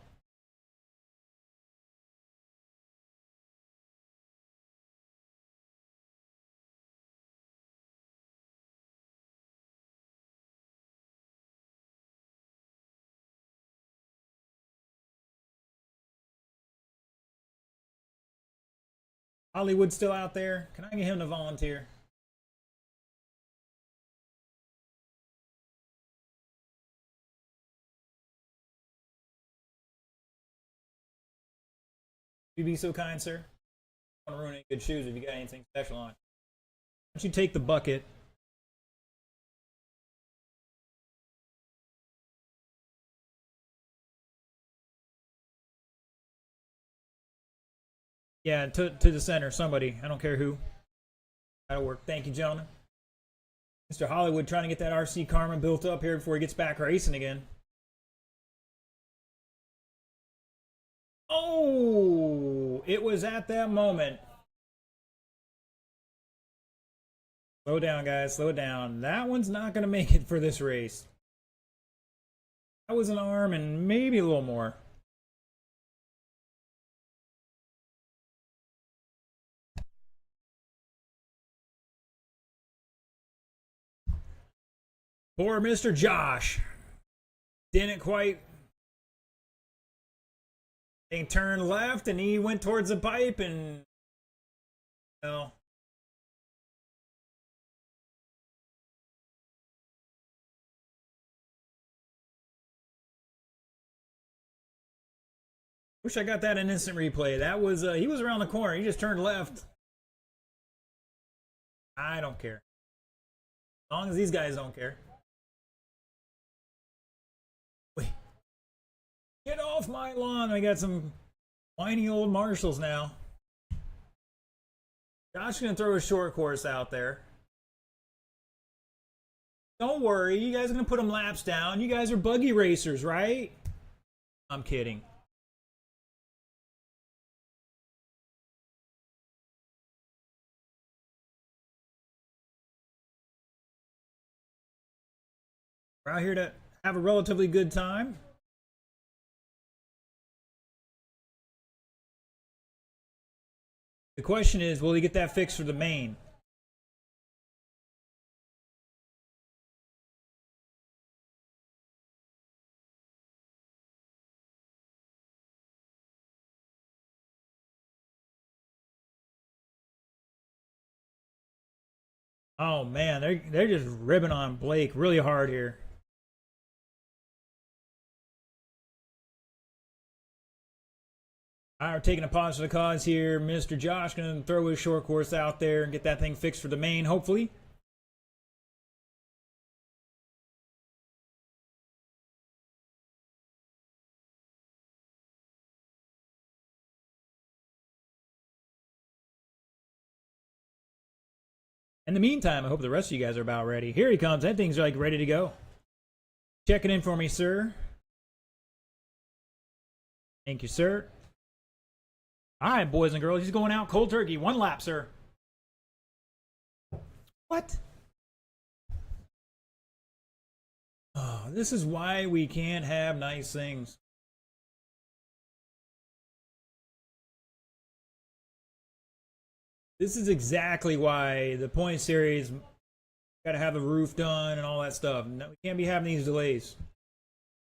Hollywood still out there? Can I get him to volunteer? You be so kind, sir. I don't want to ruin any good shoes if you got anything special on. Why don't you take the bucket? Yeah, to the center, somebody. I don't care who. That'll work. Thank you, gentlemen. Mr. Hollywood trying to get that RC Karma built up here before he gets back racing again. Oh, it was at that moment. Slow down, guys. Slow down. That one's not going to make it for this race. That was an arm and maybe a little more. Poor Mr. Josh. Didn't quite. He turned left and he went towards the pipe and. Well. Wish I got that in instant replay. That was, he was around the corner. He just turned left. I don't care. As long as these guys don't care. Wait. Get off my lawn. I got some whiny old marshals now. Josh's going to throw a short course out there. Don't worry. You guys are going to put them laps down. You guys are buggy racers, right? I'm kidding. We're out here to have a relatively good time. The question is, will he get that fixed for the main? Oh man, they're just ribbing on Blake really hard here. All right, we're taking a pause for the cause here. Mr. Josh going to throw his short course out there and get that thing fixed for the main, hopefully. In the meantime, I hope the rest of you guys are about ready. Here he comes. That thing's like ready to go. Checking in for me, sir. Thank you, sir. All right, boys and girls. He's going out cold turkey. 1 lap, sir. What? Oh, this is why we can't have nice things. This is exactly why the point series got to have the roof done and all that stuff. No, we can't be having these delays.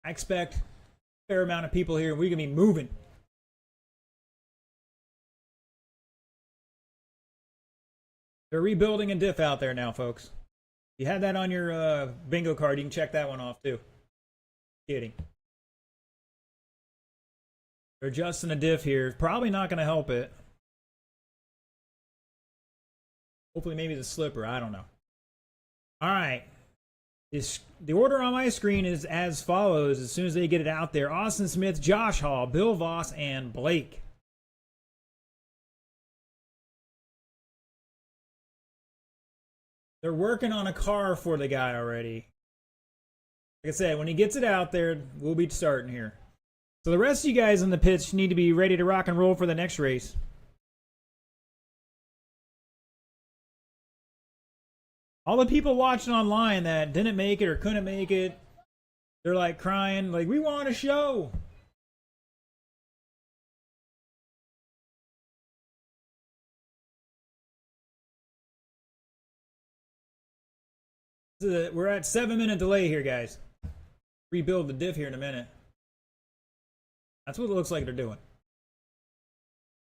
I expect a fair amount of people here, and we're going to be moving. They're rebuilding a diff out there now, folks. If you had that on your bingo card, you can check that one off, too. Kidding. They're adjusting a diff here. Probably not going to help it. Hopefully maybe the slipper. I don't know. All right. The order on my screen is as follows. As soon as they get it out there. Austin Smith, Josh Hall, Bill Voss, and Blake. They're working on a car for the guy already. Like I said, when he gets it out there, we'll be starting here. So the rest of you guys in the pits need to be ready to rock and roll for the next race. All the people watching online that didn't make it or couldn't make it, they're like crying, like, we want a show. We're at 7-minute delay here, guys. Rebuild the diff here in a minute. That's what it looks like they're doing.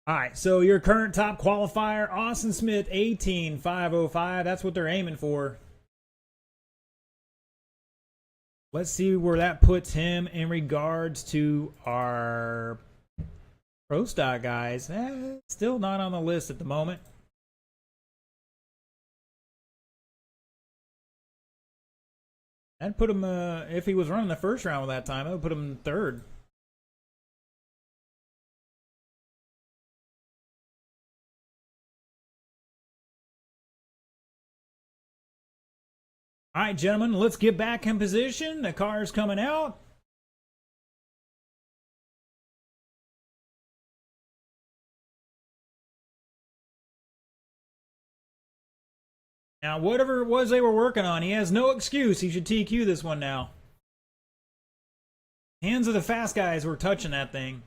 All right, so your current top qualifier, Austin Smith, 18,505. That's what they're aiming for. Let's see where that puts him in regards to our pro stock guys. Still not on the list at the moment. I'd put him, if he was running the first round with that time, I would put him third. All right, gentlemen, let's get back in position. The car's coming out. Now, whatever it was they were working on, he has no excuse. He should TQ this one now. Hands of the fast guys were touching that thing.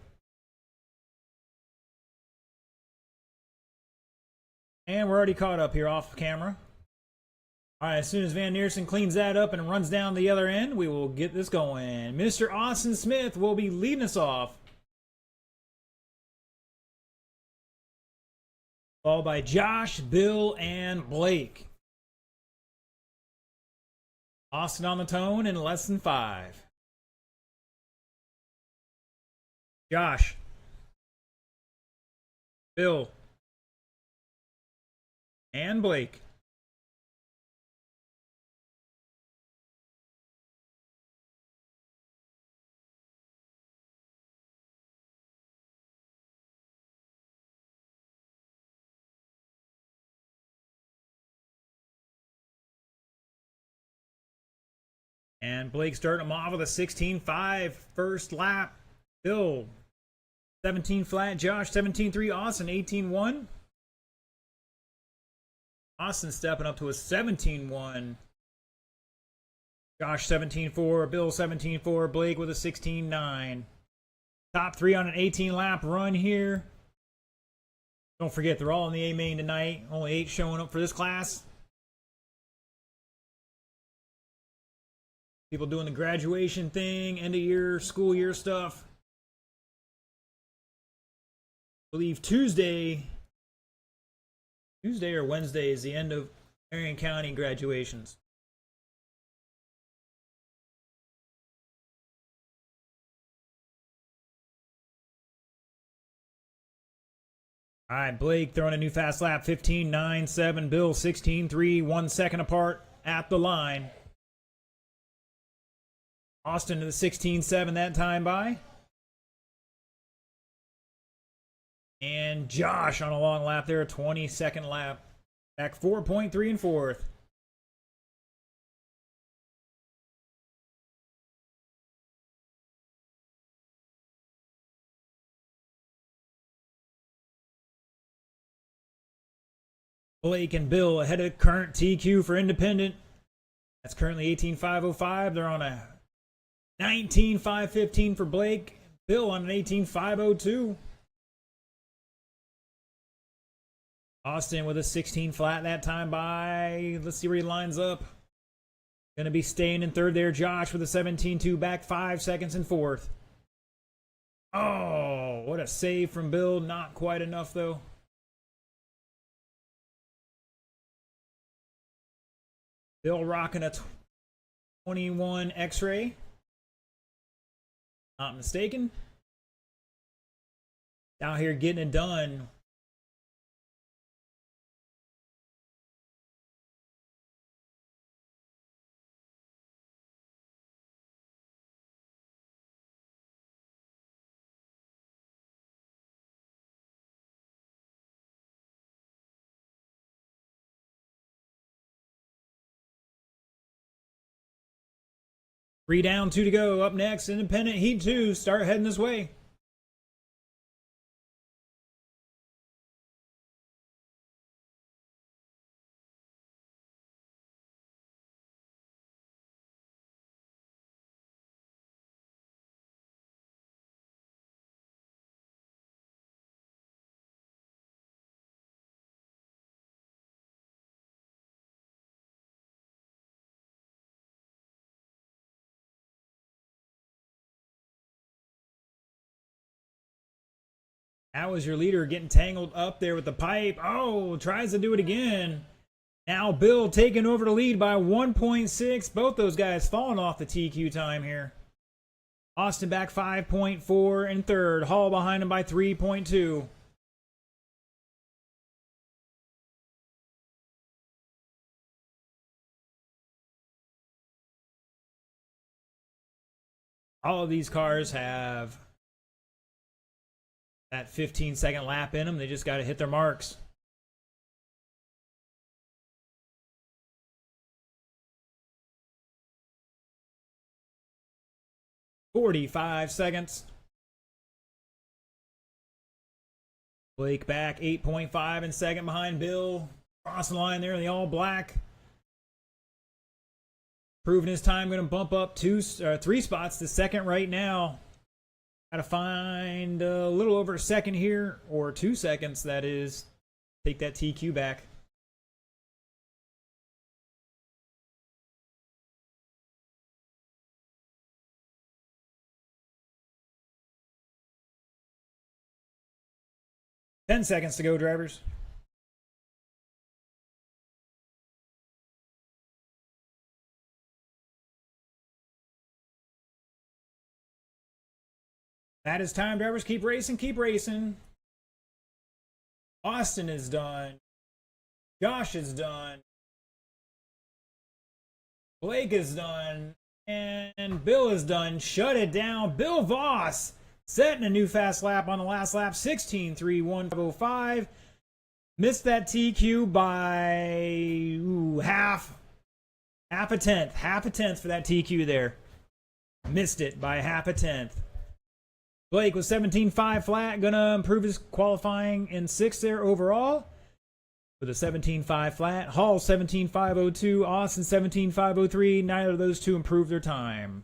And we're already caught up here off camera. All right, as soon as Van Neersen cleans that up and runs down the other end, we will get this going. Mr. Austin Smith will be leading us off. Followed by Josh, Bill, and Blake. Austin on the tone in less than 5. Josh, Bill, and Blake. And Blake starting him off with a 16.5 first lap. Bill, 17 flat. Josh, 17.3. Austin, 18.1. Austin stepping up to a 17.1. Josh, 17.4. Bill, 17.4. Blake with a 16.9. Top three on an 18 lap run here. Don't forget, they're all in the A main tonight. Only 8 showing up for this class. People doing the graduation thing, end of year, school year stuff. I believe Tuesday or Wednesday is the end of Marion County graduations. All right, Blake throwing a new fast lap, 15.97. Bill, 16.3, 1 second apart at the line. Austin to the 16.7 that time by. And Josh on a long lap there, 22nd lap. Back 4.3 and fourth. Blake and Bill ahead of current TQ for Independent. That's currently 18.505. They're on a 19.515 for Blake. Bill on an 18.502. Austin with a 16 flat that time by. Let's see where he lines up. Going to be staying in third there. Josh with a 17.2 back 5 seconds in fourth. Oh, what a save from Bill. Not quite enough though. Bill rocking a 21 X-ray. Not mistaken. Out here getting it done. Three down, 2 to go. Up next, Independent Heat 2. Start heading this way. That was your leader getting tangled up there with the pipe. Oh, tries to do it again. Now Bill taking over the lead by 1.6. Both those guys falling off the TQ time here. Austin back 5.4 in third. Hall behind him by 3.2. All of these cars have that 15-second lap in them. They just got to hit their marks. "45 seconds. Blake back 8.5 in second behind Bill. Crossing the line there in the all black. Proving his time, going to bump up 3 spots to second right now. Got to find a little over a second here, or 2 seconds, that is. Take that TQ back. Ten seconds to go, drivers. That is time, drivers. Keep racing, keep racing. Austin is done. Josh is done. Blake is done. And Bill is done. Shut it down. Bill Voss setting a new fast lap on the last lap. 16.31505. Missed that TQ by half a tenth. Half a tenth for that TQ there. Missed it by half a tenth. Blake was 17.5 flat. Gonna improve his qualifying in 6th there overall. With a 17.5 flat. Hall 17.502. Austin 17.503. Neither of those two improved their times.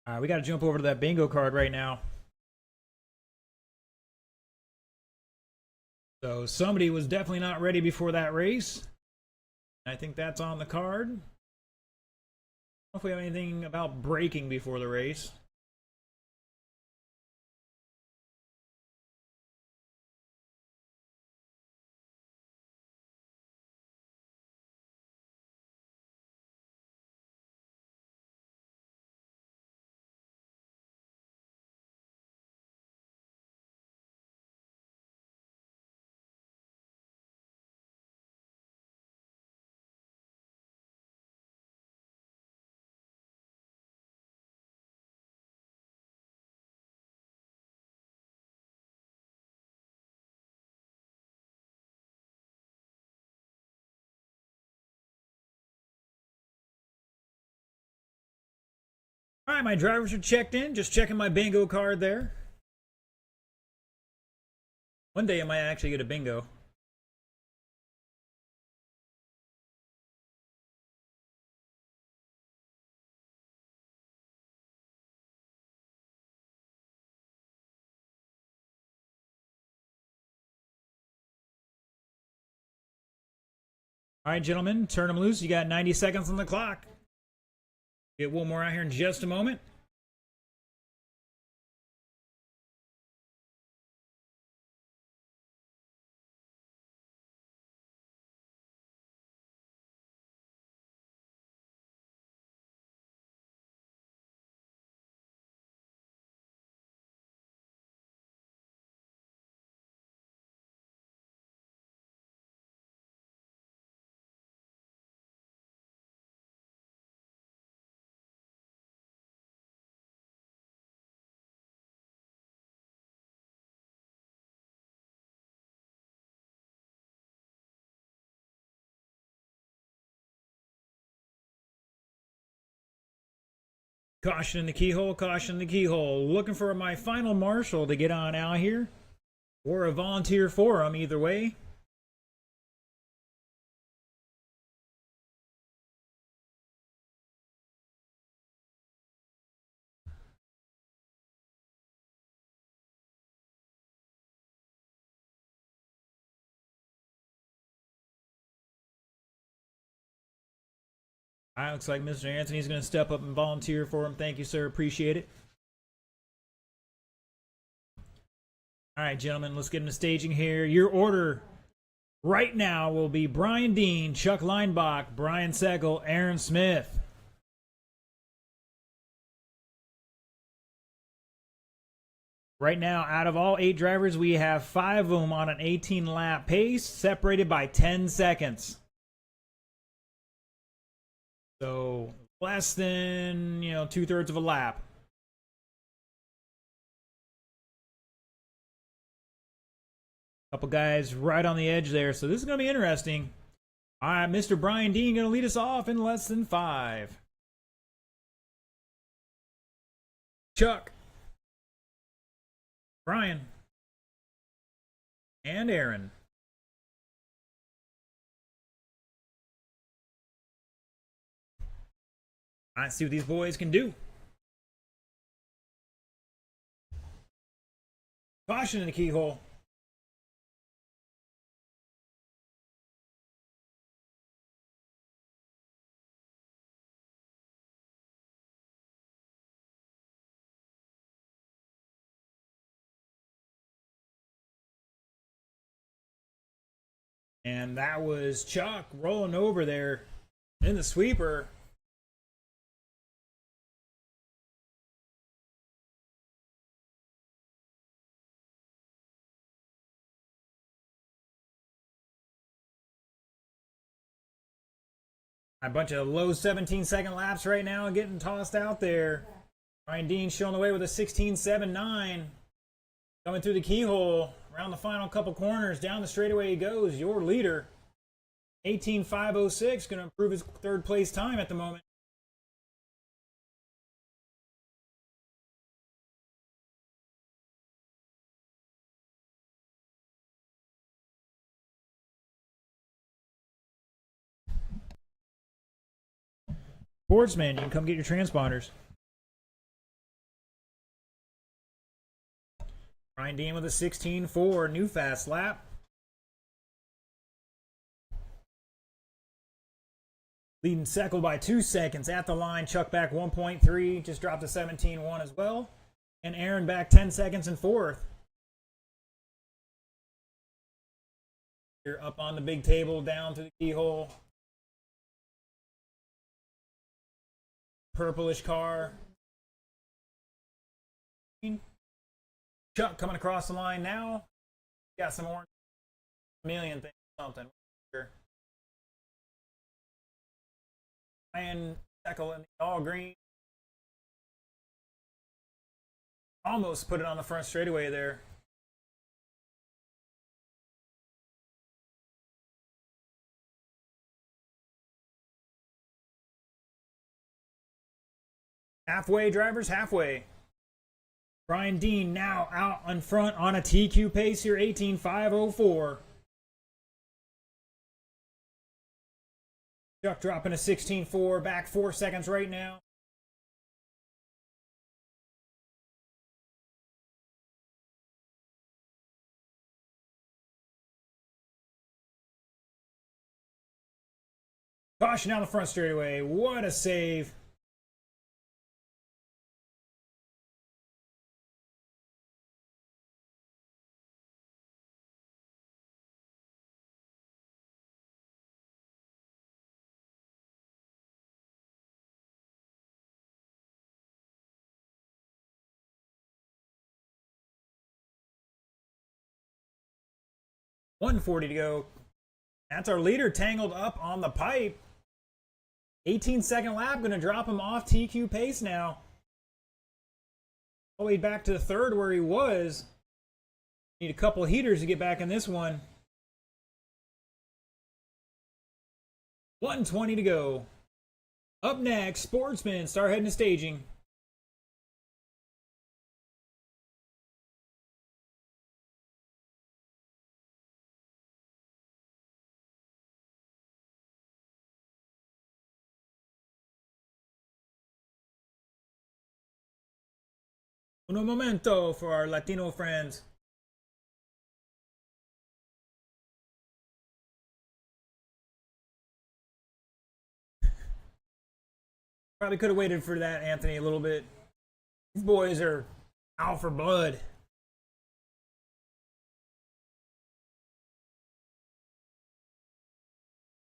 All right, we got to jump over to that bingo card right now. So somebody was definitely not ready before that race. I think that's on the card. I don't know if we have anything about braking before the race. All right, my drivers are checked in. Just checking my bingo card there. One day I might actually get a bingo. All right, gentlemen, turn them loose. You got 90 seconds on the clock. Get one more out here in just a moment. Caution in the keyhole, caution in the keyhole. Looking for my final marshal to get on out here. Or a volunteer for him, either way. All right, looks like Mr. Anthony's going to step up and volunteer for him. Thank you, sir. Appreciate it. All right, gentlemen, let's get into staging here. Your order right now will be Brian Dean, Chuck Leinbach, Brian Seckel, Aaron Smith. Right now, out of all 8 drivers, we have 5 of them on an 18-lap pace, separated by 10 seconds. So less than, 2/3 of a lap. Couple guys right on the edge there, so this is going to be interesting. All right, Mr. Brian Dean going to lead us off in less than 5. Chuck, Brian, and Aaron. All right, see what these boys can do. Caution in the keyhole. And that was Chuck rolling over there in the sweeper. A bunch of low 17-second laps right now getting tossed out there. Ryan Dean showing the way with a 16.79. Coming through the keyhole. Around the final couple corners. Down the straightaway he goes. Your leader. 18.506. Going to improve his third place time at the moment. Sportsman, you can come get your transponders. Ryan Dean with a 16.4, new fast lap. Leading Seckel by 2 seconds at the line. Chuck back 1.3, just dropped to 17.1 as well. And Aaron back 10 seconds in fourth. You're up on the big table, down to the keyhole. Purplish car. Chuck coming across the line now. Got some orange chameleon thing, something. Ryan Seckel in the all green. Almost put it on the front straightaway there. Halfway, drivers, halfway. Brian Dean now out in front on a TQ pace here, 18.504. Chuck dropping a 16.4, back 4 seconds right now. Caution down the front straightaway. What a save. .140 to go. That's our leader tangled up on the pipe. 18-second lap, going to drop him off TQ pace now. All the way back to the third where he was. Need a couple heaters to get back in this one. 120 to go. Up next, Sportsman. Start heading to staging. Un momento for our Latino friends. Probably could have waited for that, Anthony, a little bit. These boys are out for blood.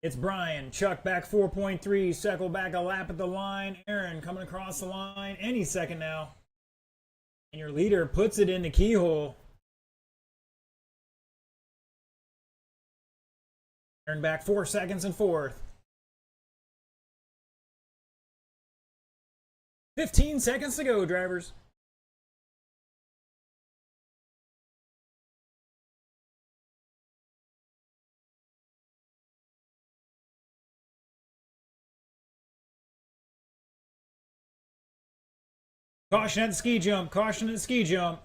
It's Brian. Chuck back 4.3. Seckel back a lap at the line. Aaron coming across the line any second now. And your leader puts it in the keyhole. Aaron back 4 seconds in fourth. 15 seconds to go, drivers. Caution at the ski jump. Caution at the ski jump.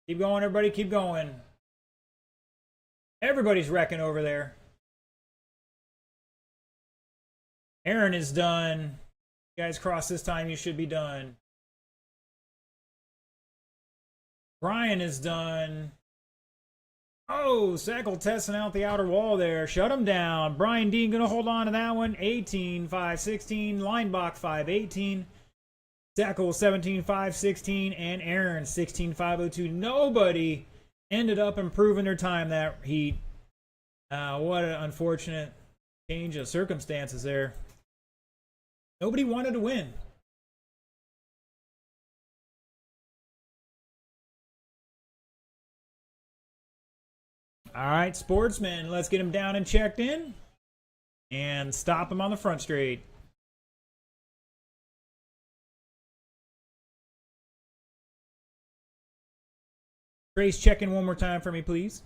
Keep going, everybody. Keep going. Everybody's wrecking over there. Aaron is done. You guys cross this time, you should be done. Brian is done. Oh, Seckel testing out the outer wall there. Shut him down. Brian Dean going to hold on to that one. 18.516. Linebach 518. Seckel 17.516. And Aaron 16.502. Nobody ended up improving their time that heat. What an unfortunate change of circumstances there. Nobody wanted to win. All right, Sportsman, let's get him down and checked in. And stop him on the front straight. Trace, check in one more time for me, please.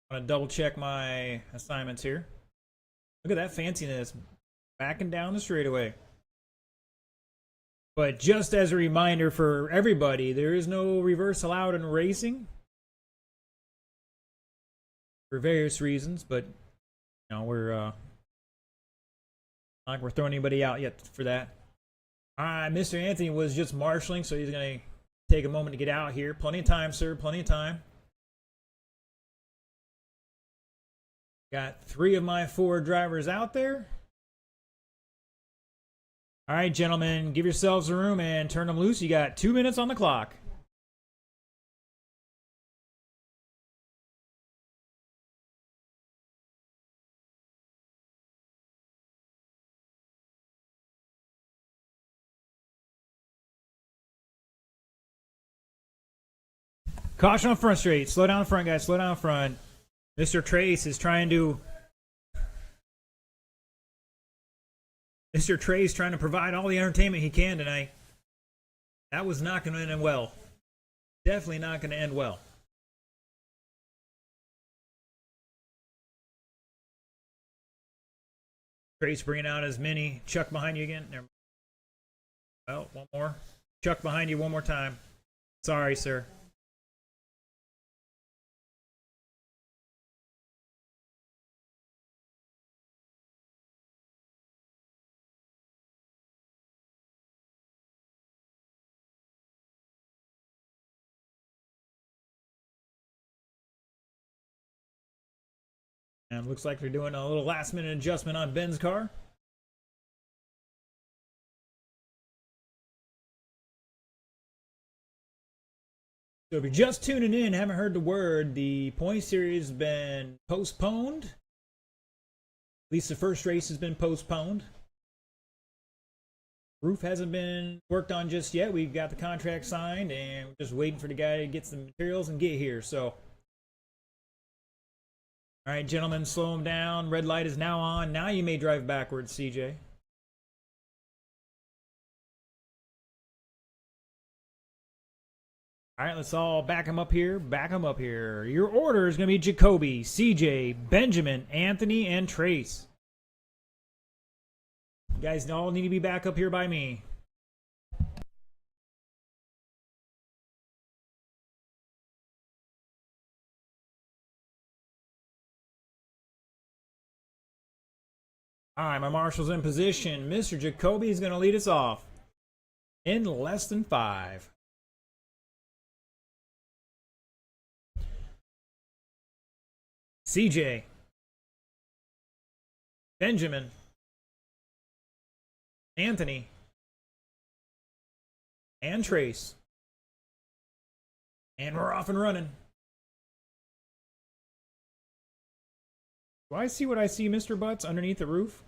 I'm gonna double check my assignments here. Look at that fanciness. Backing down the straightaway. But just as a reminder for everybody, there is no reverse allowed in racing. For various reasons, but you know, we're not like we're throwing anybody out yet for that. Alright, Mr. Anthony was just marshaling, so he's gonna take a moment to get out here. Plenty of time, sir, plenty of time. Got 3 of my 4 drivers out there. All right, gentlemen, give yourselves a room and turn them loose. You got 2 minutes on the clock. Caution on front straight. Slow down front, guys. Slow down front. Mr. Trace is trying to... Mr. Trace trying to provide all the entertainment he can tonight. That was not going to end well. Definitely not going to end well. Trace bringing out as many. Chuck behind you again. Well, one more. Chuck behind you one more time. Sorry, sir. And looks like they're doing a little last minute adjustment on Ben's car. So if you're just tuning in, haven't heard the word, the point series has been postponed. At least the first race has been postponed. Roof hasn't been worked on just yet. We've got the contract signed and we're just waiting for the guy to get some materials and get here. So, all right, gentlemen, slow him down. Red light is now on. Now you may drive backwards, CJ. All right, let's all back him up here. Back him up here. Your order is going to be Jacoby, CJ, Benjamin, Anthony, and Trace. You guys all need to be back up here by me. All right, my marshal's in position. Mr. Jacoby is going to lead us off in less than 5. CJ, Benjamin, Anthony, and Trace. And we're off and running. Do I see what I see, Mr. Butts, underneath the roof?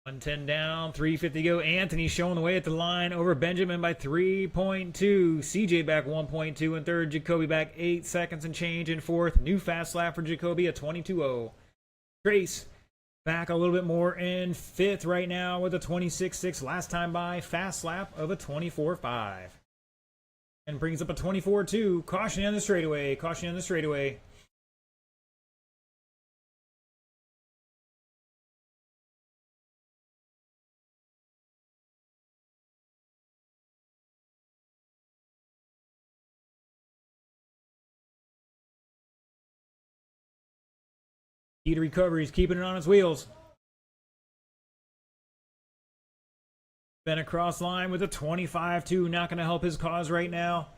$110 down, 350 go. Anthony showing the way at the line over Benjamin by 3.2. CJ back 1.2 in third. Jacoby back 8 seconds and change in fourth. New fast lap for Jacoby at 22.0. Trace back a little bit more in fifth right now with a 26.6. Last time by fast lap of a 24.5. And brings up a 24.2. Caution on the straightaway. Caution on the straightaway. Key to recovery. He's keeping it on his wheels. Ben across line with a 25-2. Not going to help his cause right now.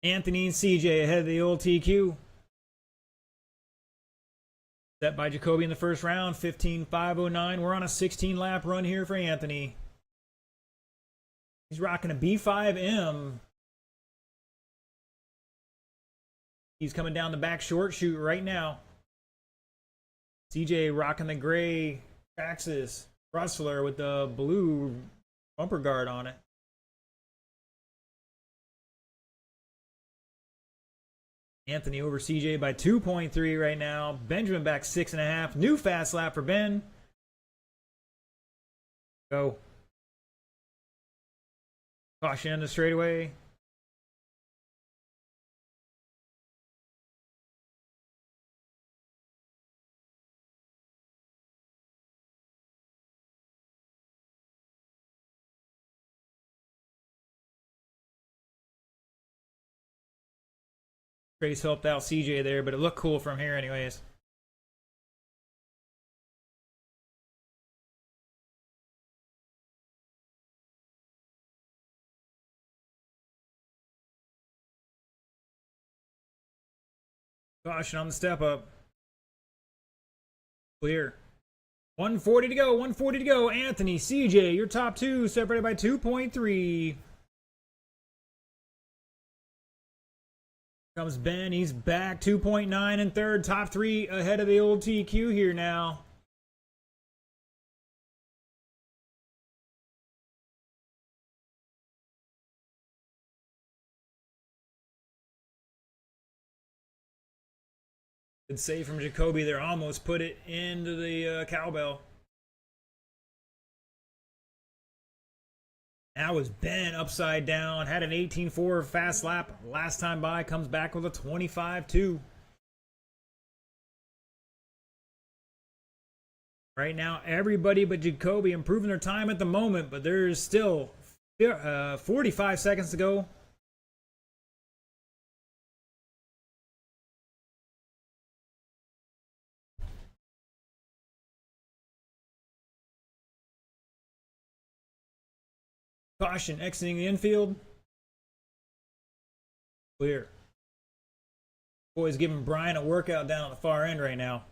Anthony and CJ ahead of the old TQ. Set by Jacoby in the first round. 15.509. We're on a 16-lap run here for Anthony. He's rocking a B5M. He's coming down the back short chute right now. CJ rocking the gray Traxxas Rustler with the blue bumper guard on it. Anthony over CJ by 2.3 right now. Benjamin back 6.5. New fast lap for Ben. Go. Caution in the straightaway. Trace helped out CJ there, but it looked cool from here anyways. Caution on the step up. Clear. 140 to go. 140 to go. Anthony, CJ, your top two separated by 2.3. Comes Ben. He's back 2.9 in third. Top three ahead of the old TQ here now. Good save from Jacoby there. Almost put it into the cowbell. That was Ben upside down. Had an 18.4 fast lap last time by. Comes back with a 25.2. Right now, everybody but Jacoby improving their time at the moment, but there's still 45 seconds to go. Caution, exiting the infield. Clear. Boys giving Brian a workout down at the far end right now.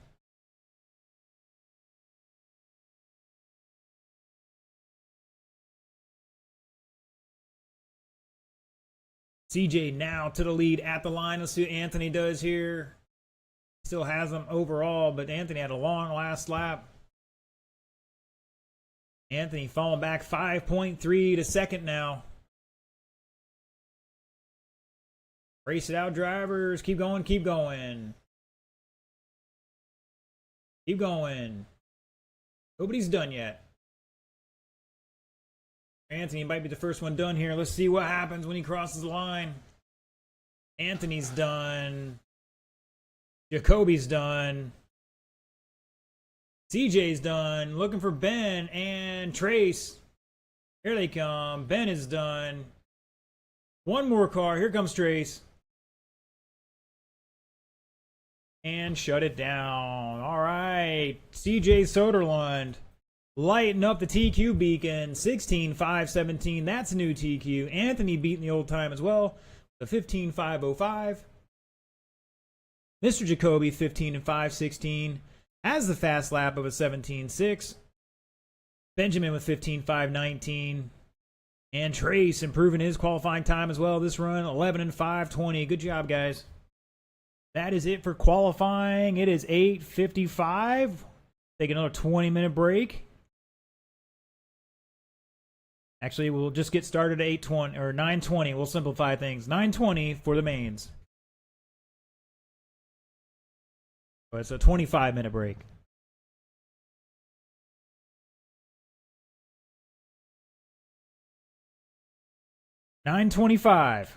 CJ now to the lead at the line. Let's see what Anthony does here. Still has them overall, but Anthony had a long last lap. Anthony falling back 5.3 to second now. Race it out, drivers. Keep going, keep going. Keep going. Nobody's done yet. Anthony might be the first one done here. Let's see what happens when he crosses the line. Anthony's done. Jacoby's done. CJ's done. Looking for Ben and Trace. Here they come. Ben is done. One more car. Here comes Trace. And shut it down. All right. CJ Soderlund lighting up the TQ beacon. 16.517. That's a new TQ. Anthony beating the old time as well. The 15.505. Mr. Jacoby 15.516. Has the fast lap of a 17.6. Benjamin with 15.519. And Trace improving his qualifying time as well this run. 11.520. Good job, guys. That is it for qualifying. It is 8:55. Take another 20-minute break. Actually, we'll just get started at 8:20 or 9:20. We'll simplify things. 9:20 for the mains. So it's a 25-minute break. 9:25.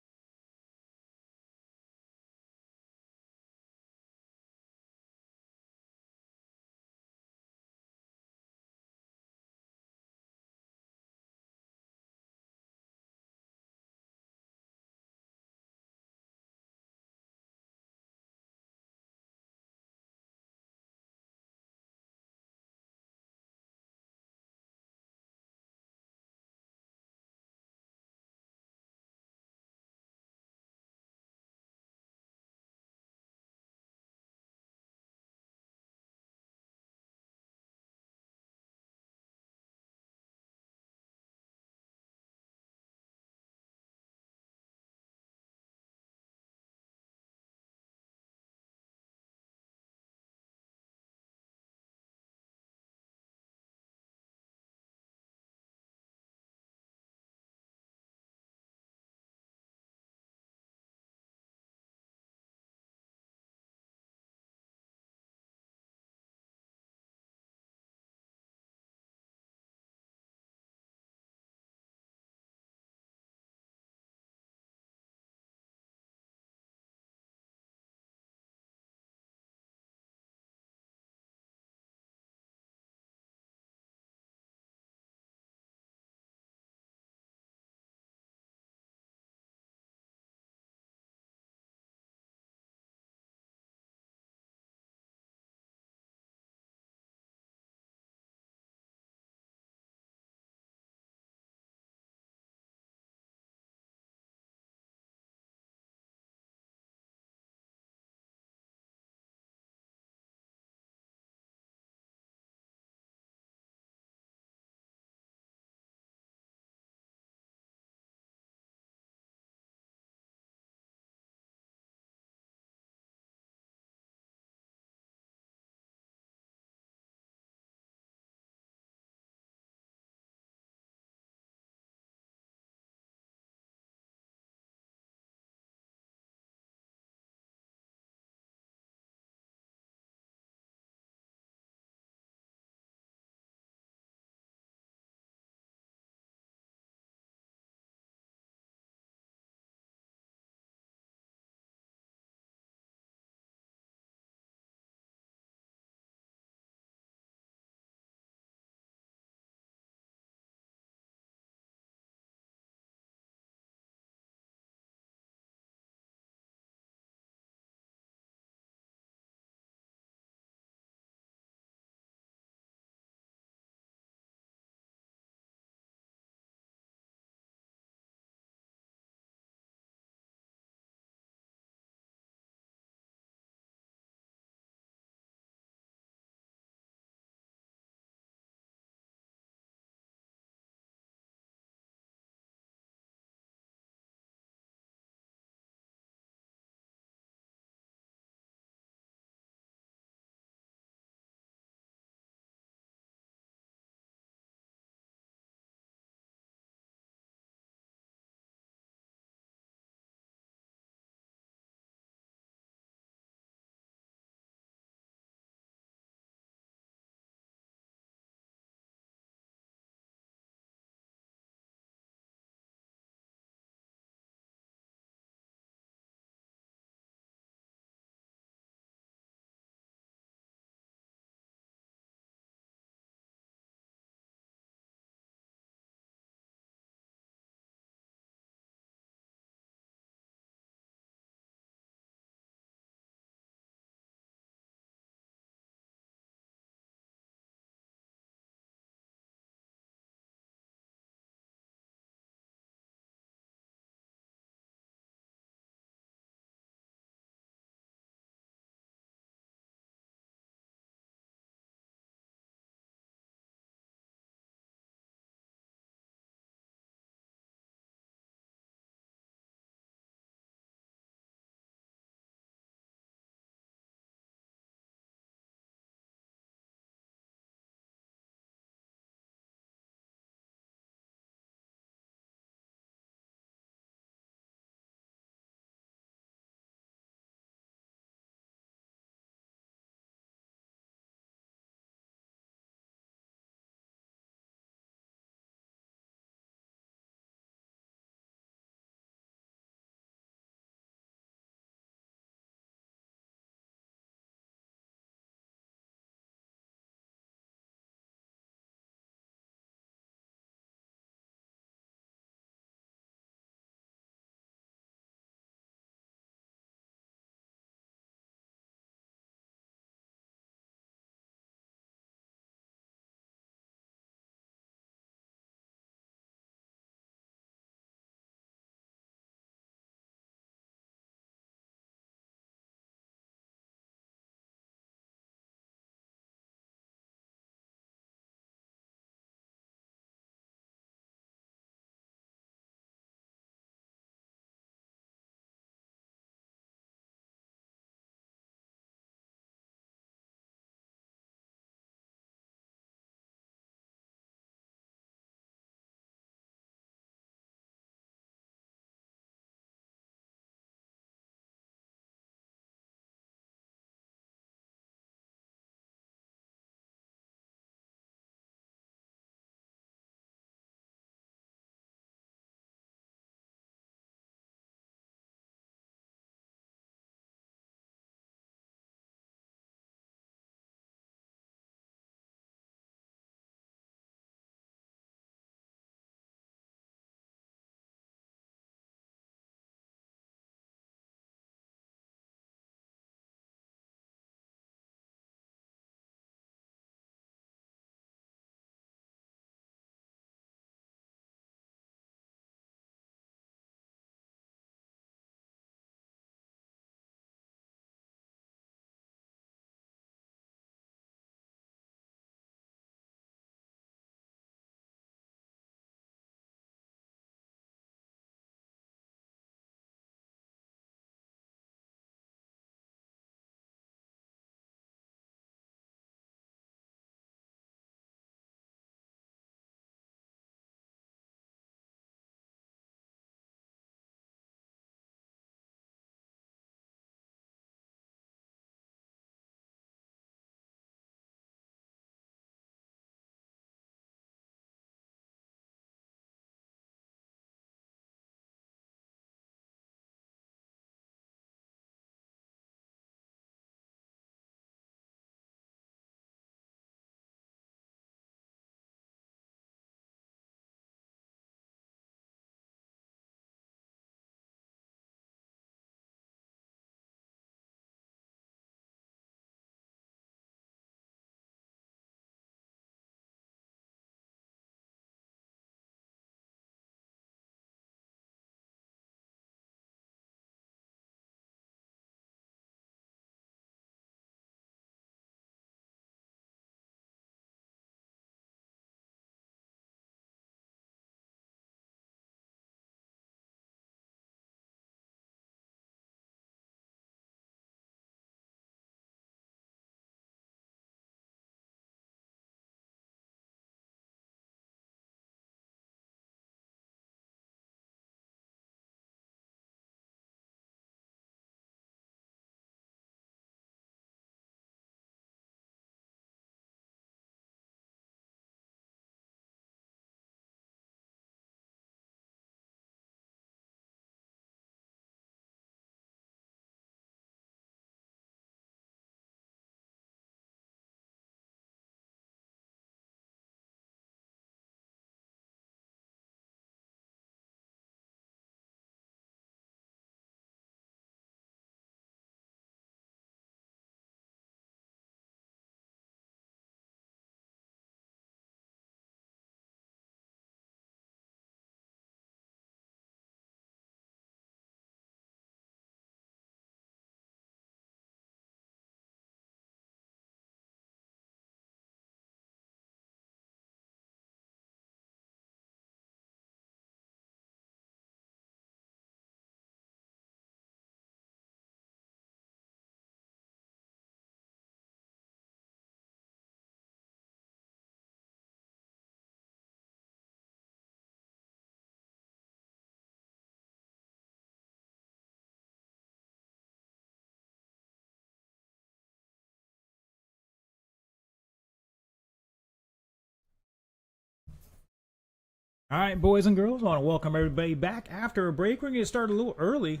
All right, boys and girls, I want to welcome everybody back after a break. We're going to start a little early.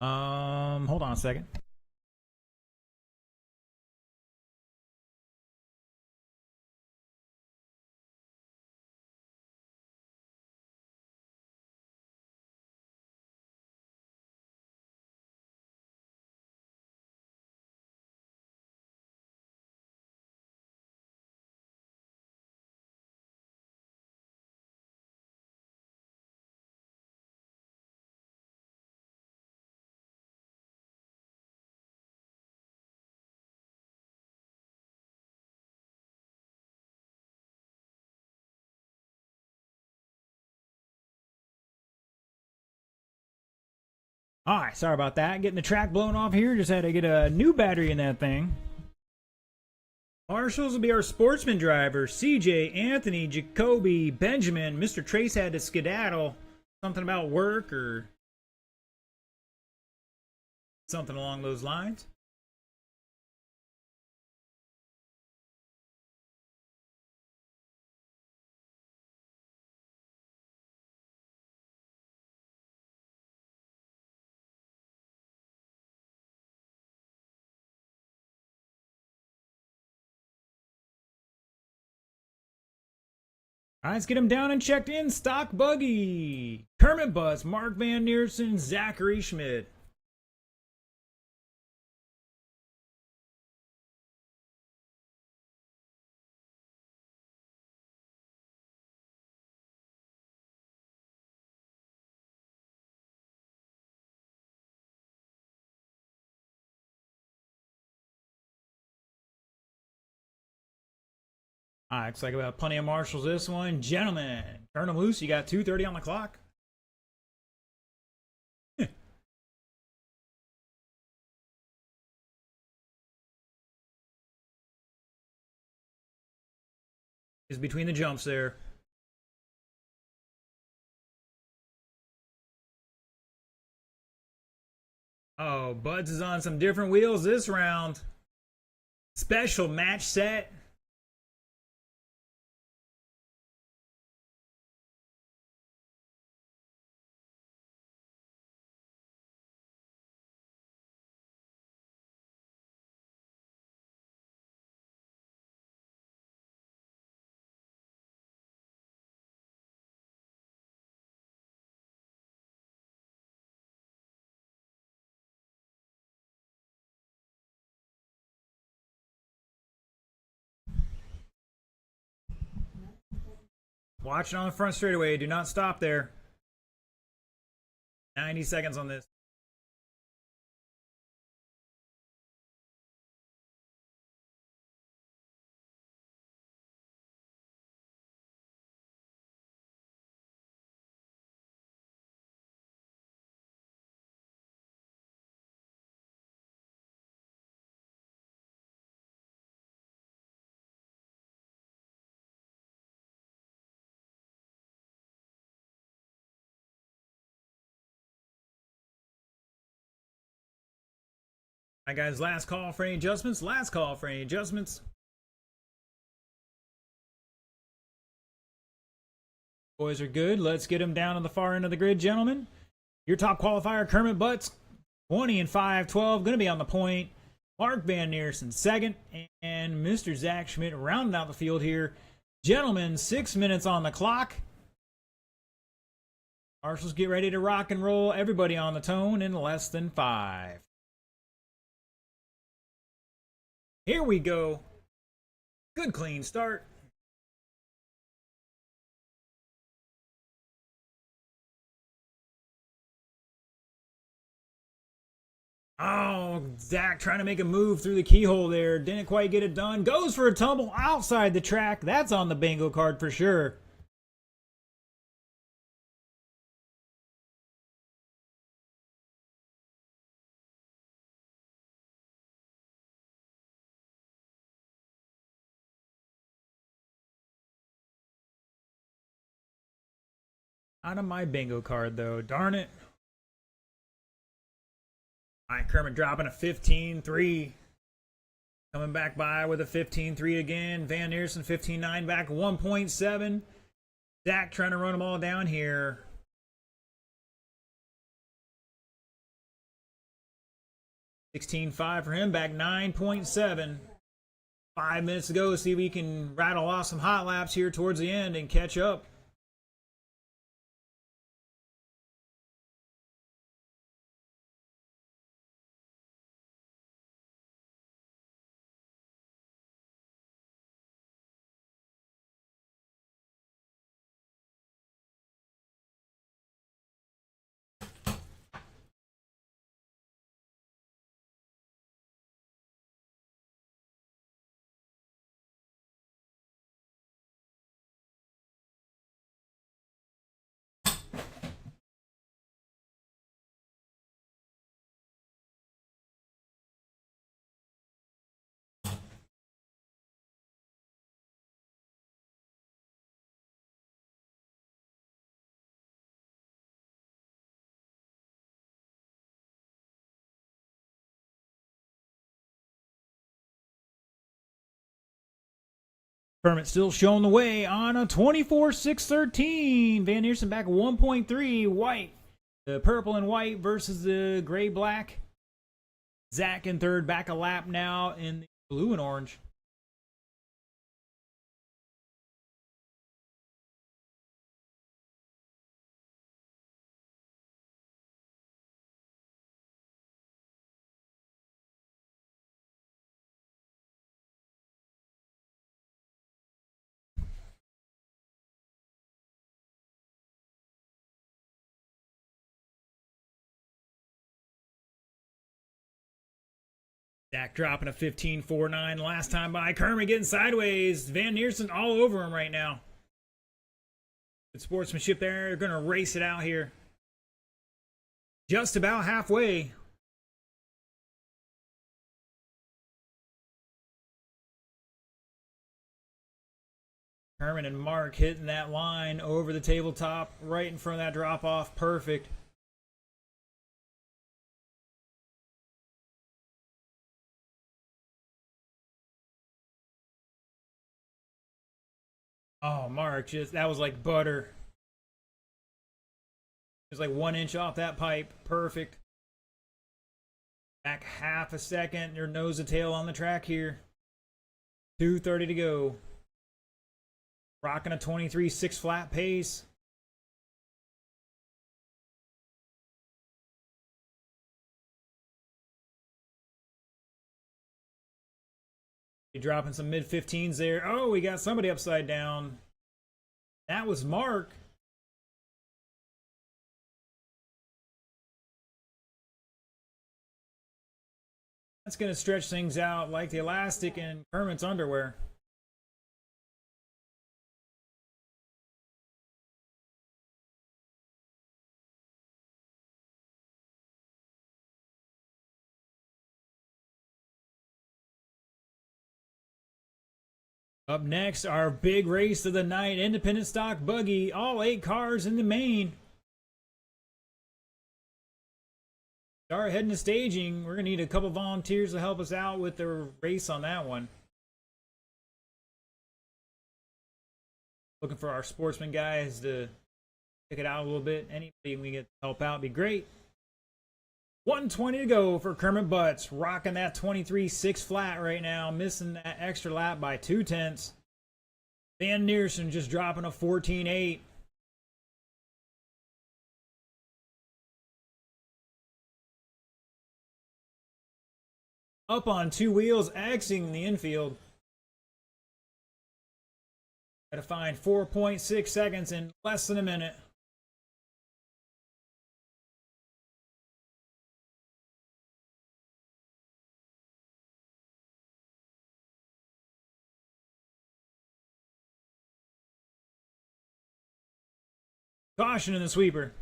Hold on a second. All right, sorry about that. Getting the track blown off here. Just had to get a new battery in that thing. Marshals will be our sportsman driver. CJ, Anthony, Jacoby, Benjamin. Mr. Trace had to skedaddle. Something about work or something along those lines. All right, let's get him down and checked in. Stock Buggy. Kermit Bus, Mark Van Neersen, Zachary Schmidt. All right, looks like we have plenty of marshals this one. Gentlemen, turn them loose. You got 2:30 on the clock. Is between the jumps there. Oh, Buds is on some different wheels this round. Special match set. Watch it on the front straightaway. Do not stop there. 90 seconds on this. All right, guys, last call for any adjustments. Last call for any adjustments. Boys are good. Let's get them down on the far end of the grid, gentlemen. Your top qualifier, Kermit Butts, 20 and 5-12, going to be on the point. Mark Van Neersen, second. And Mr. Zach Schmidt rounding out the field here. Gentlemen, 6 minutes on the clock. Marshals, get ready to rock and roll. Everybody on the tone in less than 5. Here we go. Good clean start. Oh, Zach trying to make a move through the keyhole there. Didn't quite get it done. Goes for a tumble outside the track. That's on the bingo card for sure. Out of my bingo card, though. Darn it. All right, Kermit dropping a 15-3. Coming back by with a 15-3 again. Van Neersen 15-9 back 1.7. Zach trying to run them all down here. 16.5 for him, back 9.7. 5 minutes to go. See if we can rattle off some hot laps here towards the end and catch up. Kermit still showing the way on a 24-6-13. Van Neersen back 1.3. White. The purple and white versus the gray-black. Zach in third, back a lap now in the blue and orange. Zach dropping a 15.49 last time by. Kermit getting sideways. Van Neersen all over him right now. Good sportsmanship there. They're going to race it out here. Just about halfway. Kermit and Mark hitting that line over the tabletop right in front of that drop-off. Perfect. Oh, Mark, that was like butter. It was like 1 inch off that pipe. Perfect. Back half a second. Your nose to tail on the track here. 2:30 to go. Rocking a 23.6 flat pace. Dropping some mid-15s there. Oh, we got somebody upside down. That was Mark. That's going to stretch things out like the elastic in Kermit's underwear. Up next, our big race of the night, independent stock buggy, all 8 cars in the main. Start heading to staging. We're going to need a couple volunteers to help us out with the race on that one. Looking for our sportsman guys to pick it out a little bit. Anybody we get to help out would be great. 120 to go for Kermit Butts. Rocking that 23.6 flat right now. Missing that extra lap by 0.2. Van Neersen just dropping a 14.8. Up on 2 wheels, exiting the infield. Got to find 4.6 seconds in less than a minute. Caution in the sweeper.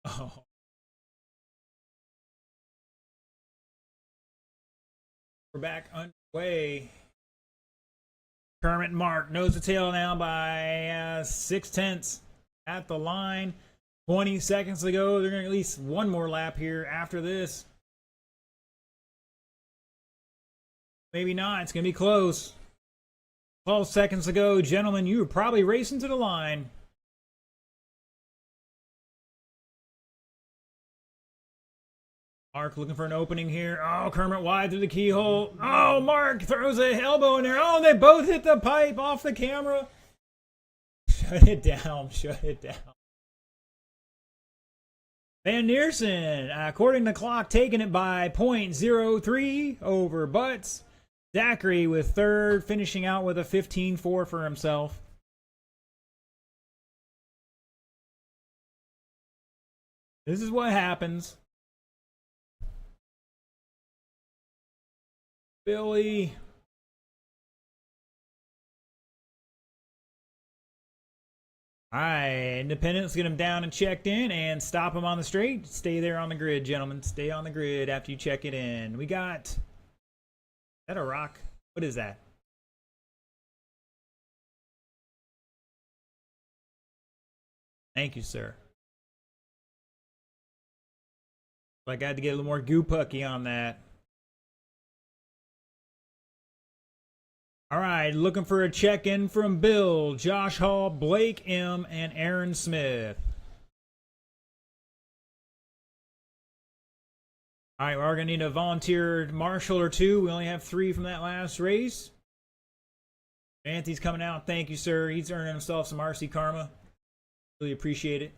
Oh. We're back underway. Kermit and Mark nose to tail now by 0.6 at the line. 20 seconds to go. They're going to at least one more lap here after this. Maybe not. It's going to be close. 12 seconds to go. Gentlemen, you were probably racing to the line. Mark looking for an opening here. Oh, Kermit wide through the keyhole. Oh, Mark throws a elbow in there. Oh, they both hit the pipe off the camera. Shut it down. Shut it down. Van Neersen, according to clock, taking it by .03 over Butts. Zachary with third, finishing out with a 15-4 for himself. This is what happens. Billy. Alright, Independence get him down and checked in and stop him on the straight. Stay there on the grid, gentlemen. Stay on the grid after you check it in. We got... Is that a rock? What is that? Thank you, sir. I got to get a little more goo pucky on that. All right, looking for a check-in from Bill, Josh Hall, Blake M, and Aaron Smith. All right, we're going to need a volunteer marshal or two. We only have 3 from that last race. Anthony's coming out. Thank you, sir. He's earning himself some RC karma. Really appreciate it.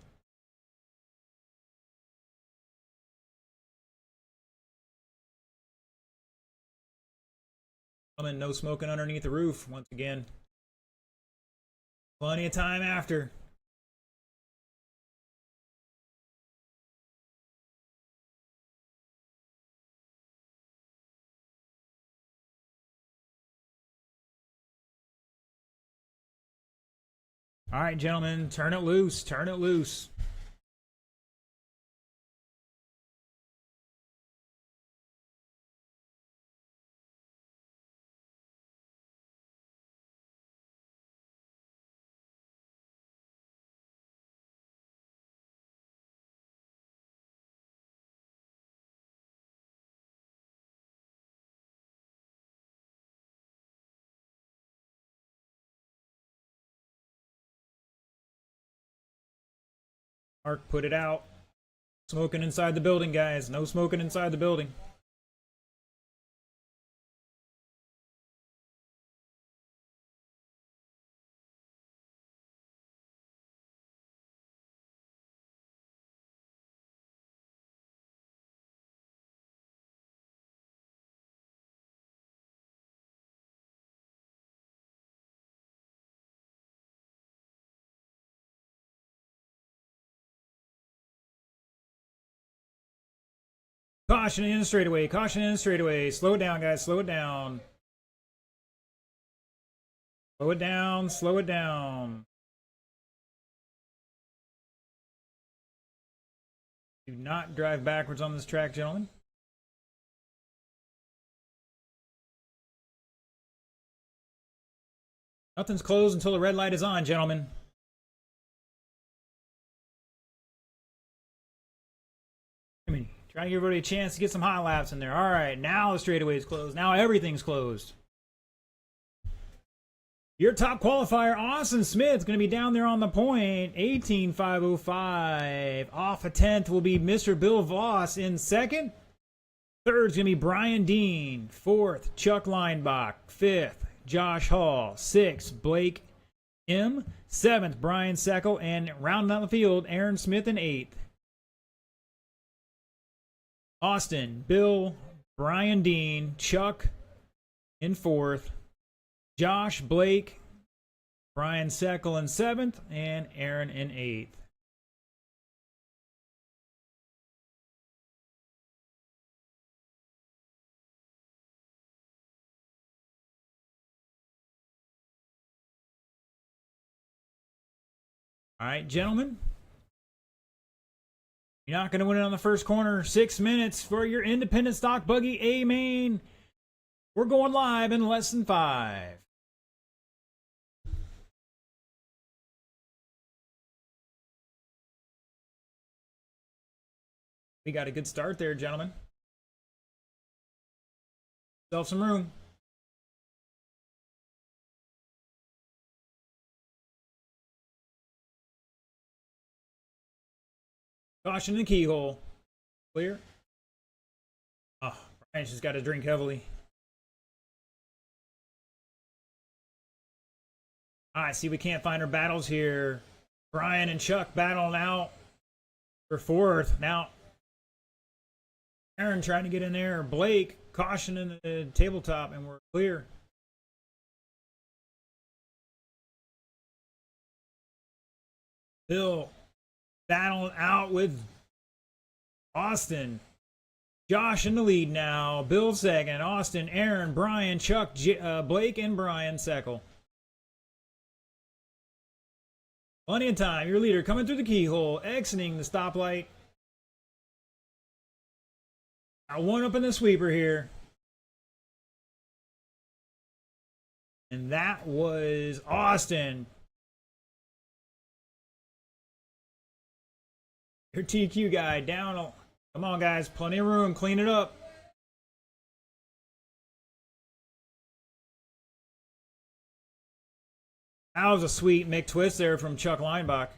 No smoking underneath the roof once again. Plenty of time after. All right, gentlemen, turn it loose. Turn it loose. Mark, put it out. Smoking inside the building, guys. No smoking inside the building. Caution in the straightaway. Caution in the straightaway. Slow it down, guys. Slow it down. Slow it down. Slow it down. Do not drive backwards on this track, gentlemen. Nothing's closed until the red light is on, gentlemen. Trying to give everybody a chance to get some hot laps in there. All right, now the straightaway is closed. Now everything's closed. Your top qualifier, Austin Smith, is going to be down there on the point. 18.505. Off a 10th will be Mr. Bill Voss in second. Third is going to be Brian Dean. Fourth, Chuck Leinbach. Fifth, Josh Hall. Sixth, Blake M. Seventh, Brian Seckel. And rounding out the field, Aaron Smith in eighth. Austin, Bill, Brian Dean, Chuck in fourth, Josh, Blake, Brian Seckel in seventh, and Aaron in eighth. All right, gentlemen. You're not going to win it on the first corner. 6 minutes for your independent stock buggy A main. We're going live in less than 5. We got a good start there, gentlemen. Self some room. Caution in the keyhole. Clear. Oh, Brian's just got to drink heavily. Alright, see, we can't find our battles here. Brian and Chuck battling out for fourth. Now, Aaron trying to get in there. Blake, caution in the tabletop, and we're clear. Bill battling out with Austin. Josh in the lead now. Bill second. Austin, Aaron, Brian, Chuck, Blake, and Brian Seckel. Plenty of time. Your leader coming through the keyhole, exiting the stoplight. Got one up in the sweeper here. And that was Austin. Your TQ guy down. Come on, guys. Plenty of room. Clean it up. That was a sweet Mick twist there from Chuck Leinbach.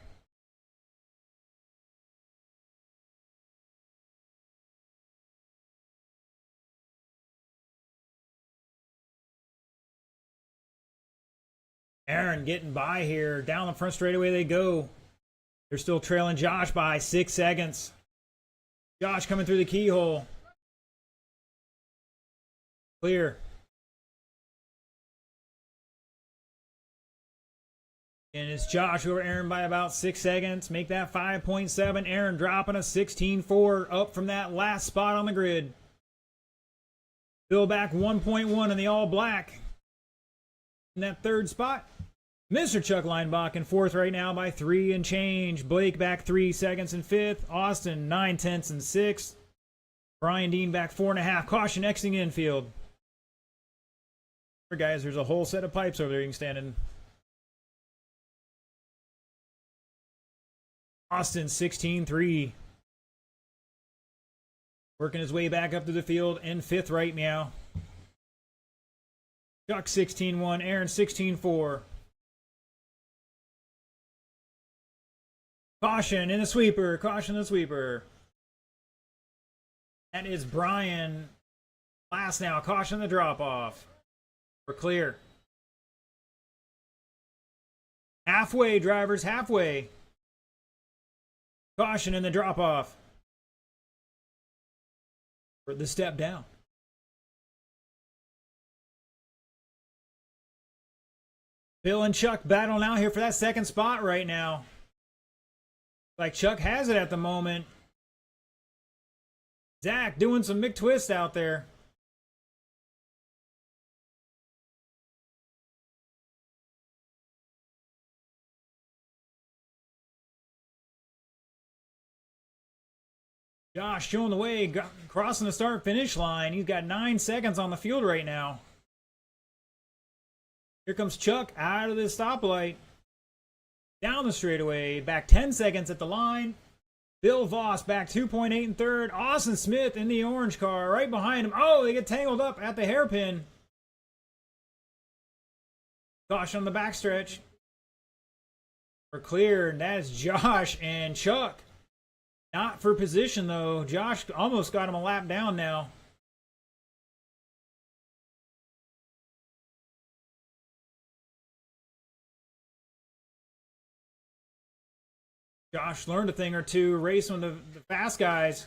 Aaron getting by here. Down the front straightaway they go. They're still trailing Josh by 6 seconds. Josh coming through the keyhole. Clear. And it's Josh over Aaron by about 6 seconds. Make that 5.7. Aaron dropping a 16.4 up from that last spot on the grid. Bill back 1.1 in the all black. In that third spot. Mr. Chuck Leinbach in fourth right now by 3 and change. Blake back 3 seconds in fifth. Austin 9/10 in sixth. Brian Dean back 4.5. Caution exiting infield. Guys, there's a whole set of pipes over there you can stand in. Austin 16.3. Working his way back up to the field in fifth right now. Chuck 16.1. Aaron 16.4. Caution in the sweeper. Caution in the sweeper. That is Brian. Last now. Caution the drop off. We're clear. Halfway, drivers. Halfway. Caution in the drop off. For the step down. Bill and Chuck battling out here for that second spot right now. Like Chuck has it at the moment. Zach doing some McTwist out there. Josh showing the way, crossing the start finish line. He's got 9 seconds on the field right now. Here comes Chuck out of the stoplight. Down the straightaway, back 10 seconds at the line. Bill Voss back 2.8 in third. Austin Smith in the orange car right behind him. Oh, they get tangled up at the hairpin. Caution on the backstretch. We're clear, and that is Josh and Chuck. Not for position, though. Josh almost got him a lap down now. Josh learned a thing or two racing with the fast guys.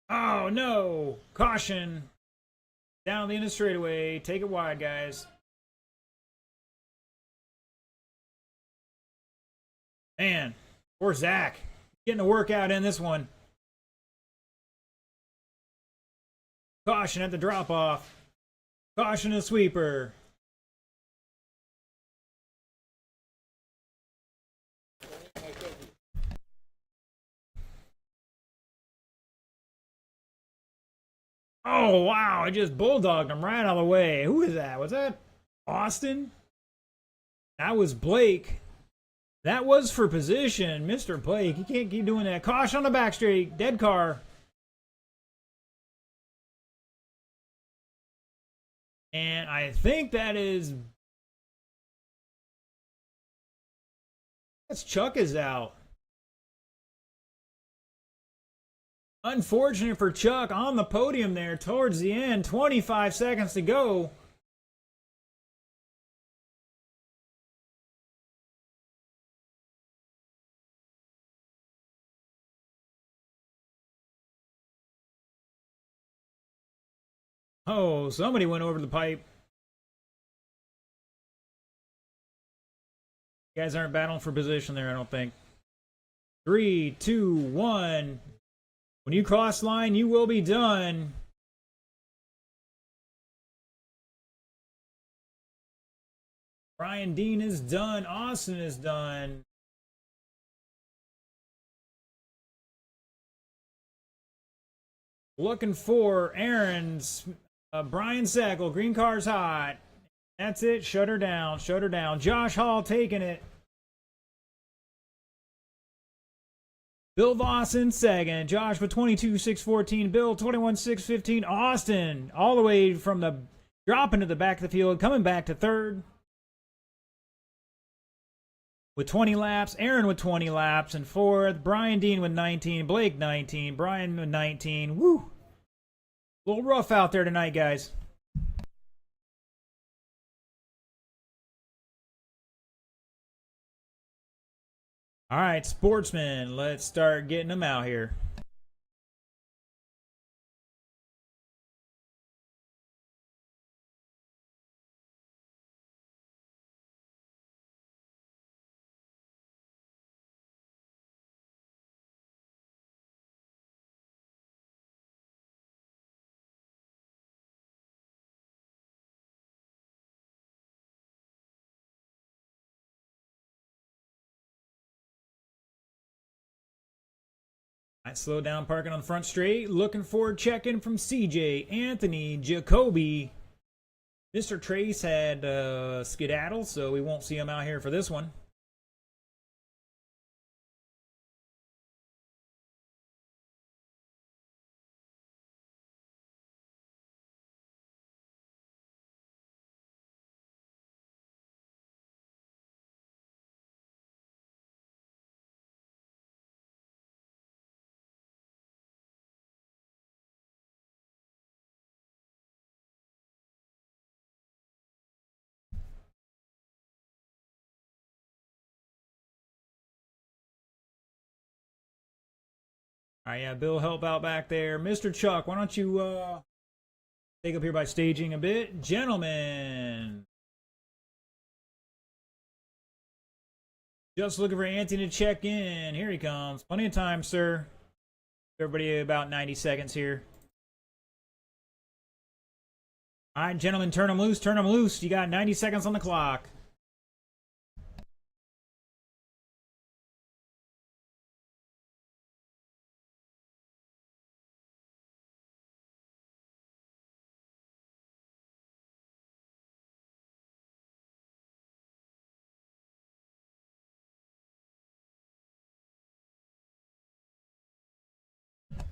Oh, no. Caution. Down the end of the straightaway. Take it wide, guys. Man, poor Zach. Getting a workout in this one. Caution at the drop-off. Caution a sweeper. Oh, wow. I just bulldogged him right out of the way. Who is that? Was that Austin? That was Blake. That was for position. Mr. Blake, you can't keep doing that. Caution on the back straight. Dead car. And I think that's Chuck is out. Unfortunate for Chuck on the podium there towards the end. 25 seconds to go. Oh, somebody went over the pipe. You guys aren't battling for position there, I don't think. 3, 2, 1. When you cross line, you will be done. Brian Dean is done. Austin is done. Looking for Aaron's Brian Sackle. Green car's hot. That's it. Shut her down. Shut her down. Josh Hall taking it. Bill Voss in second. Josh with 22.614. Bill 21.615. Austin all the way from the drop into the back of the field. Coming back to third. With 20 laps. Aaron with 20 laps. And fourth. Brian Dean with 19. Blake 19. Brian with 19. Woo. A little rough out there tonight, guys. All right, sportsmen, let's start getting them out here. I slow down, parking on the front straight. Looking for a check-in from CJ, Anthony, Jacoby. Mr. Trace had skedaddle, so we won't see him out here for this one. All right, yeah, Bill, help out back there. Mr. Chuck, why don't you take up here by staging a bit? Gentlemen. Just looking for Anthony to check in. Here he comes. Plenty of time, sir. Everybody about 90 seconds here. All right, gentlemen, turn them loose, turn them loose. You got 90 seconds on the clock.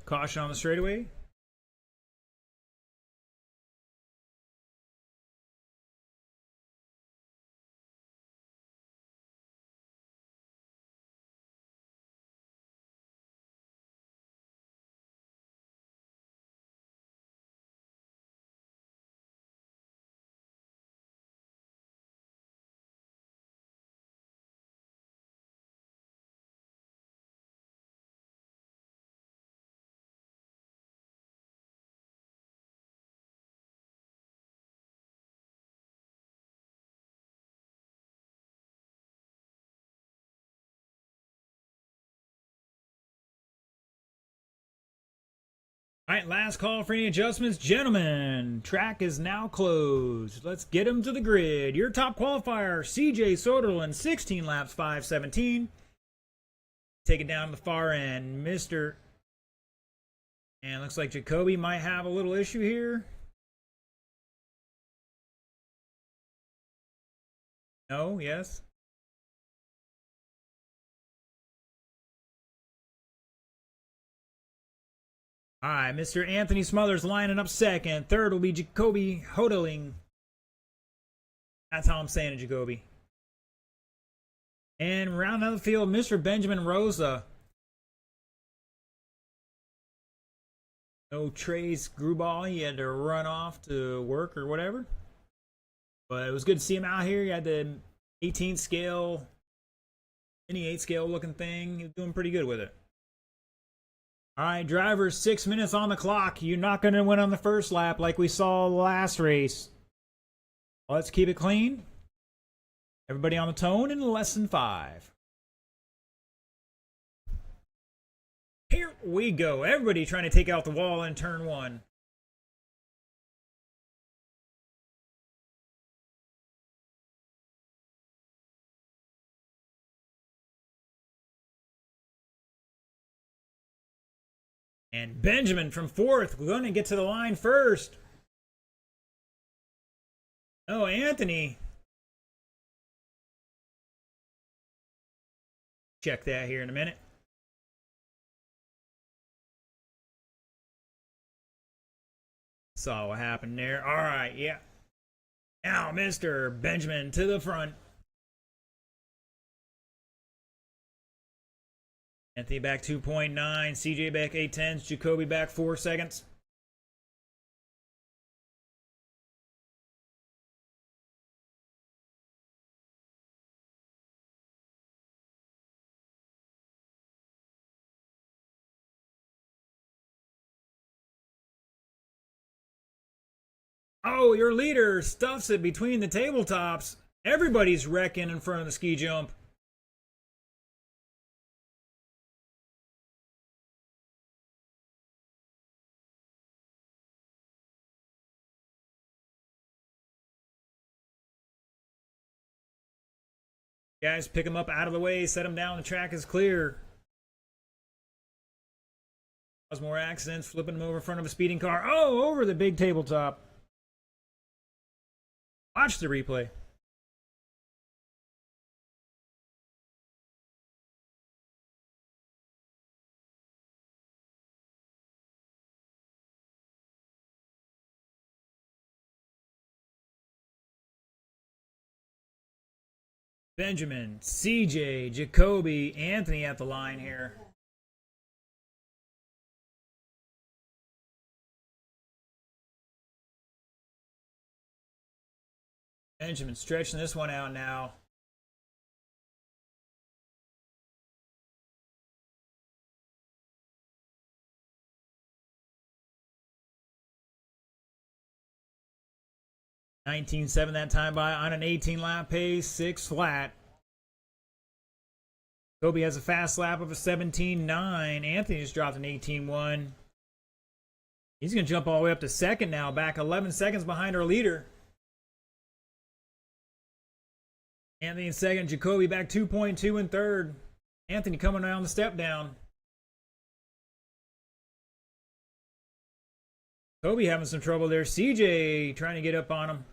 Caution on the straightaway. All right, last call for any adjustments. Gentlemen, track is now closed. Let's get him to the grid. Your top qualifier, CJ Soderlund, 16 laps, 5:17. Take it down to the far end. Mr. And looks like Jacoby might have a little issue here. No, yes. All right, Mr. Anthony Smothers lining up second. Third will be Jacoby Hodeling. That's how I'm saying it, Jacoby. And round out the field, Mr. Benjamin Rosa. No Trace Grubauer. He had to run off to work or whatever. But it was good to see him out here. He had the 18th scale, mini 8 scale looking thing. He was doing pretty good with it. All right, drivers, 6 minutes on the clock. You're not going to win on the first lap like we saw last race. Let's keep it clean. Everybody on the tone in lesson 5. Here we go. Everybody trying to take out the wall in turn 1. And Benjamin from 4th. We're going to get to the line first. Oh, Anthony. Check that here in a minute. Saw what happened there. All right, yeah. Now, Mr. Benjamin to the front. Anthony back 2.9. CJ back 8/10. Jacoby back 4 seconds. Oh, your leader stuffs it between the tabletops. Everybody's wrecking in front of the ski jump. Guys, pick him up out of the way, set him down, the track is clear. Cause more accidents, flipping him over in front of a speeding car. Oh, over the big tabletop. Watch the replay. Benjamin, CJ, Jacoby, Anthony at the line here. Benjamin stretching this one out now. $19.7 that time by on an 18-lap pace, 6 flat. Kobe has a fast lap of a 17.9. Anthony just dropped an 18.1. He's going to jump all the way up to second now, back 11 seconds behind our leader. Anthony in second, Jacoby back 2.2 in third. Anthony coming down the step down. Kobe having some trouble there. CJ trying to get up on him.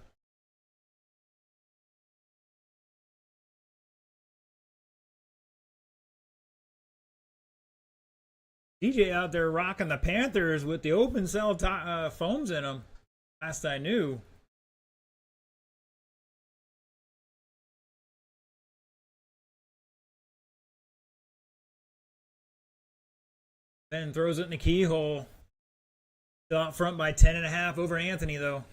CJ out there rocking the Panthers with the open cell foams in them. Last I knew. Then throws it in the keyhole. Still out front by 10.5 over Anthony, though.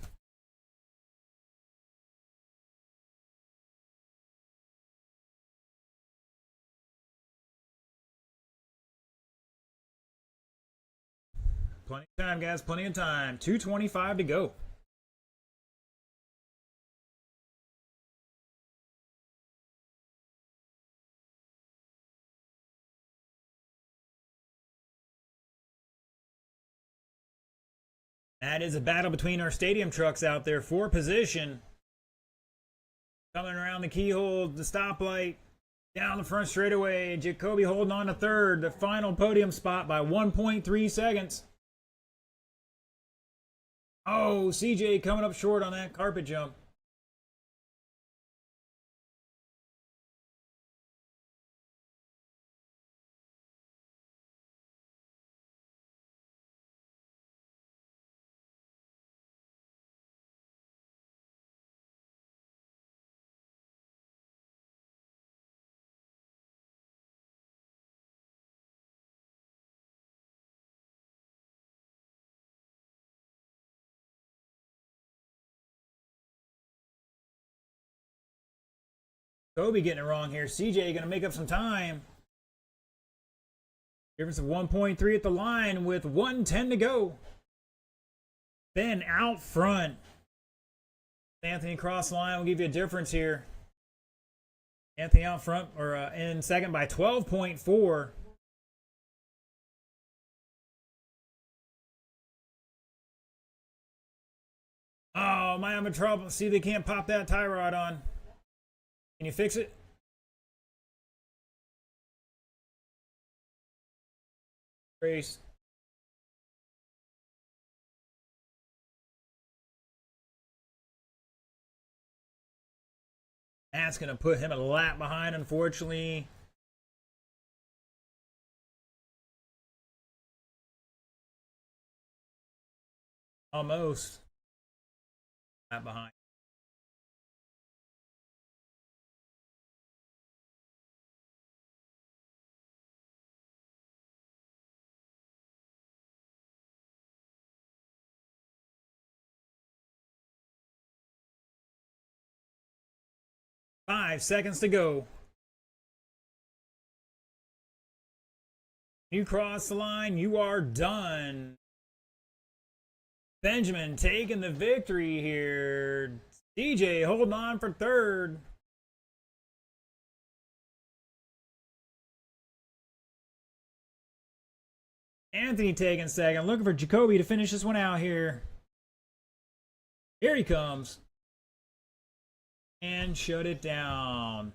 Plenty of time, guys. Plenty of time. 2:25 to go. That is a battle between our stadium trucks out there for position. Coming around the keyhole, the stoplight, down the front straightaway. Jacoby holding on to third, the final podium spot by 1.3 seconds. Oh, CJ coming up short on that carpet jump. Kobe getting it wrong here. CJ gonna make up some time. Difference of 1.3 at the line with 1:10 to go. Ben out front. Anthony across the line will give you a difference here. Anthony out front, or in second by 12.4. Oh, am I having trouble? See, they can't pop that tie rod on. Can you fix it? Race. That's going to put him a lap behind, unfortunately. Almost. Lap behind. Five seconds to go. You cross the line, you are done. Benjamin taking the victory here. DJ holding on for third. Anthony taking second. Looking for Jacoby to finish this one out here. Here he comes. And shut it down.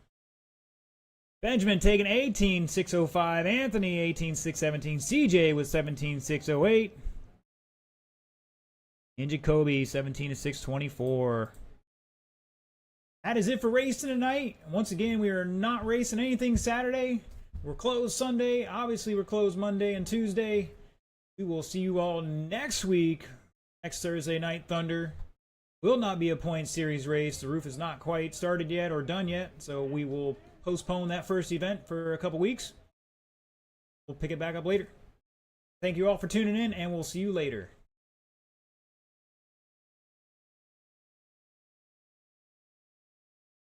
Benjamin taking 18.605. Anthony 18.617. CJ with 17.608. And Jacoby 17.624. That is it for racing tonight. Once again, we are not racing anything Saturday. We're closed Sunday. Obviously, we're closed Monday and Tuesday. We will see you all next week. Next Thursday Night Thunder. Will not be a point series race. The roof is not quite started yet or done yet, so we will postpone that first event for a couple weeks. We'll pick it back up later. Thank you all for tuning in, and we'll see you later.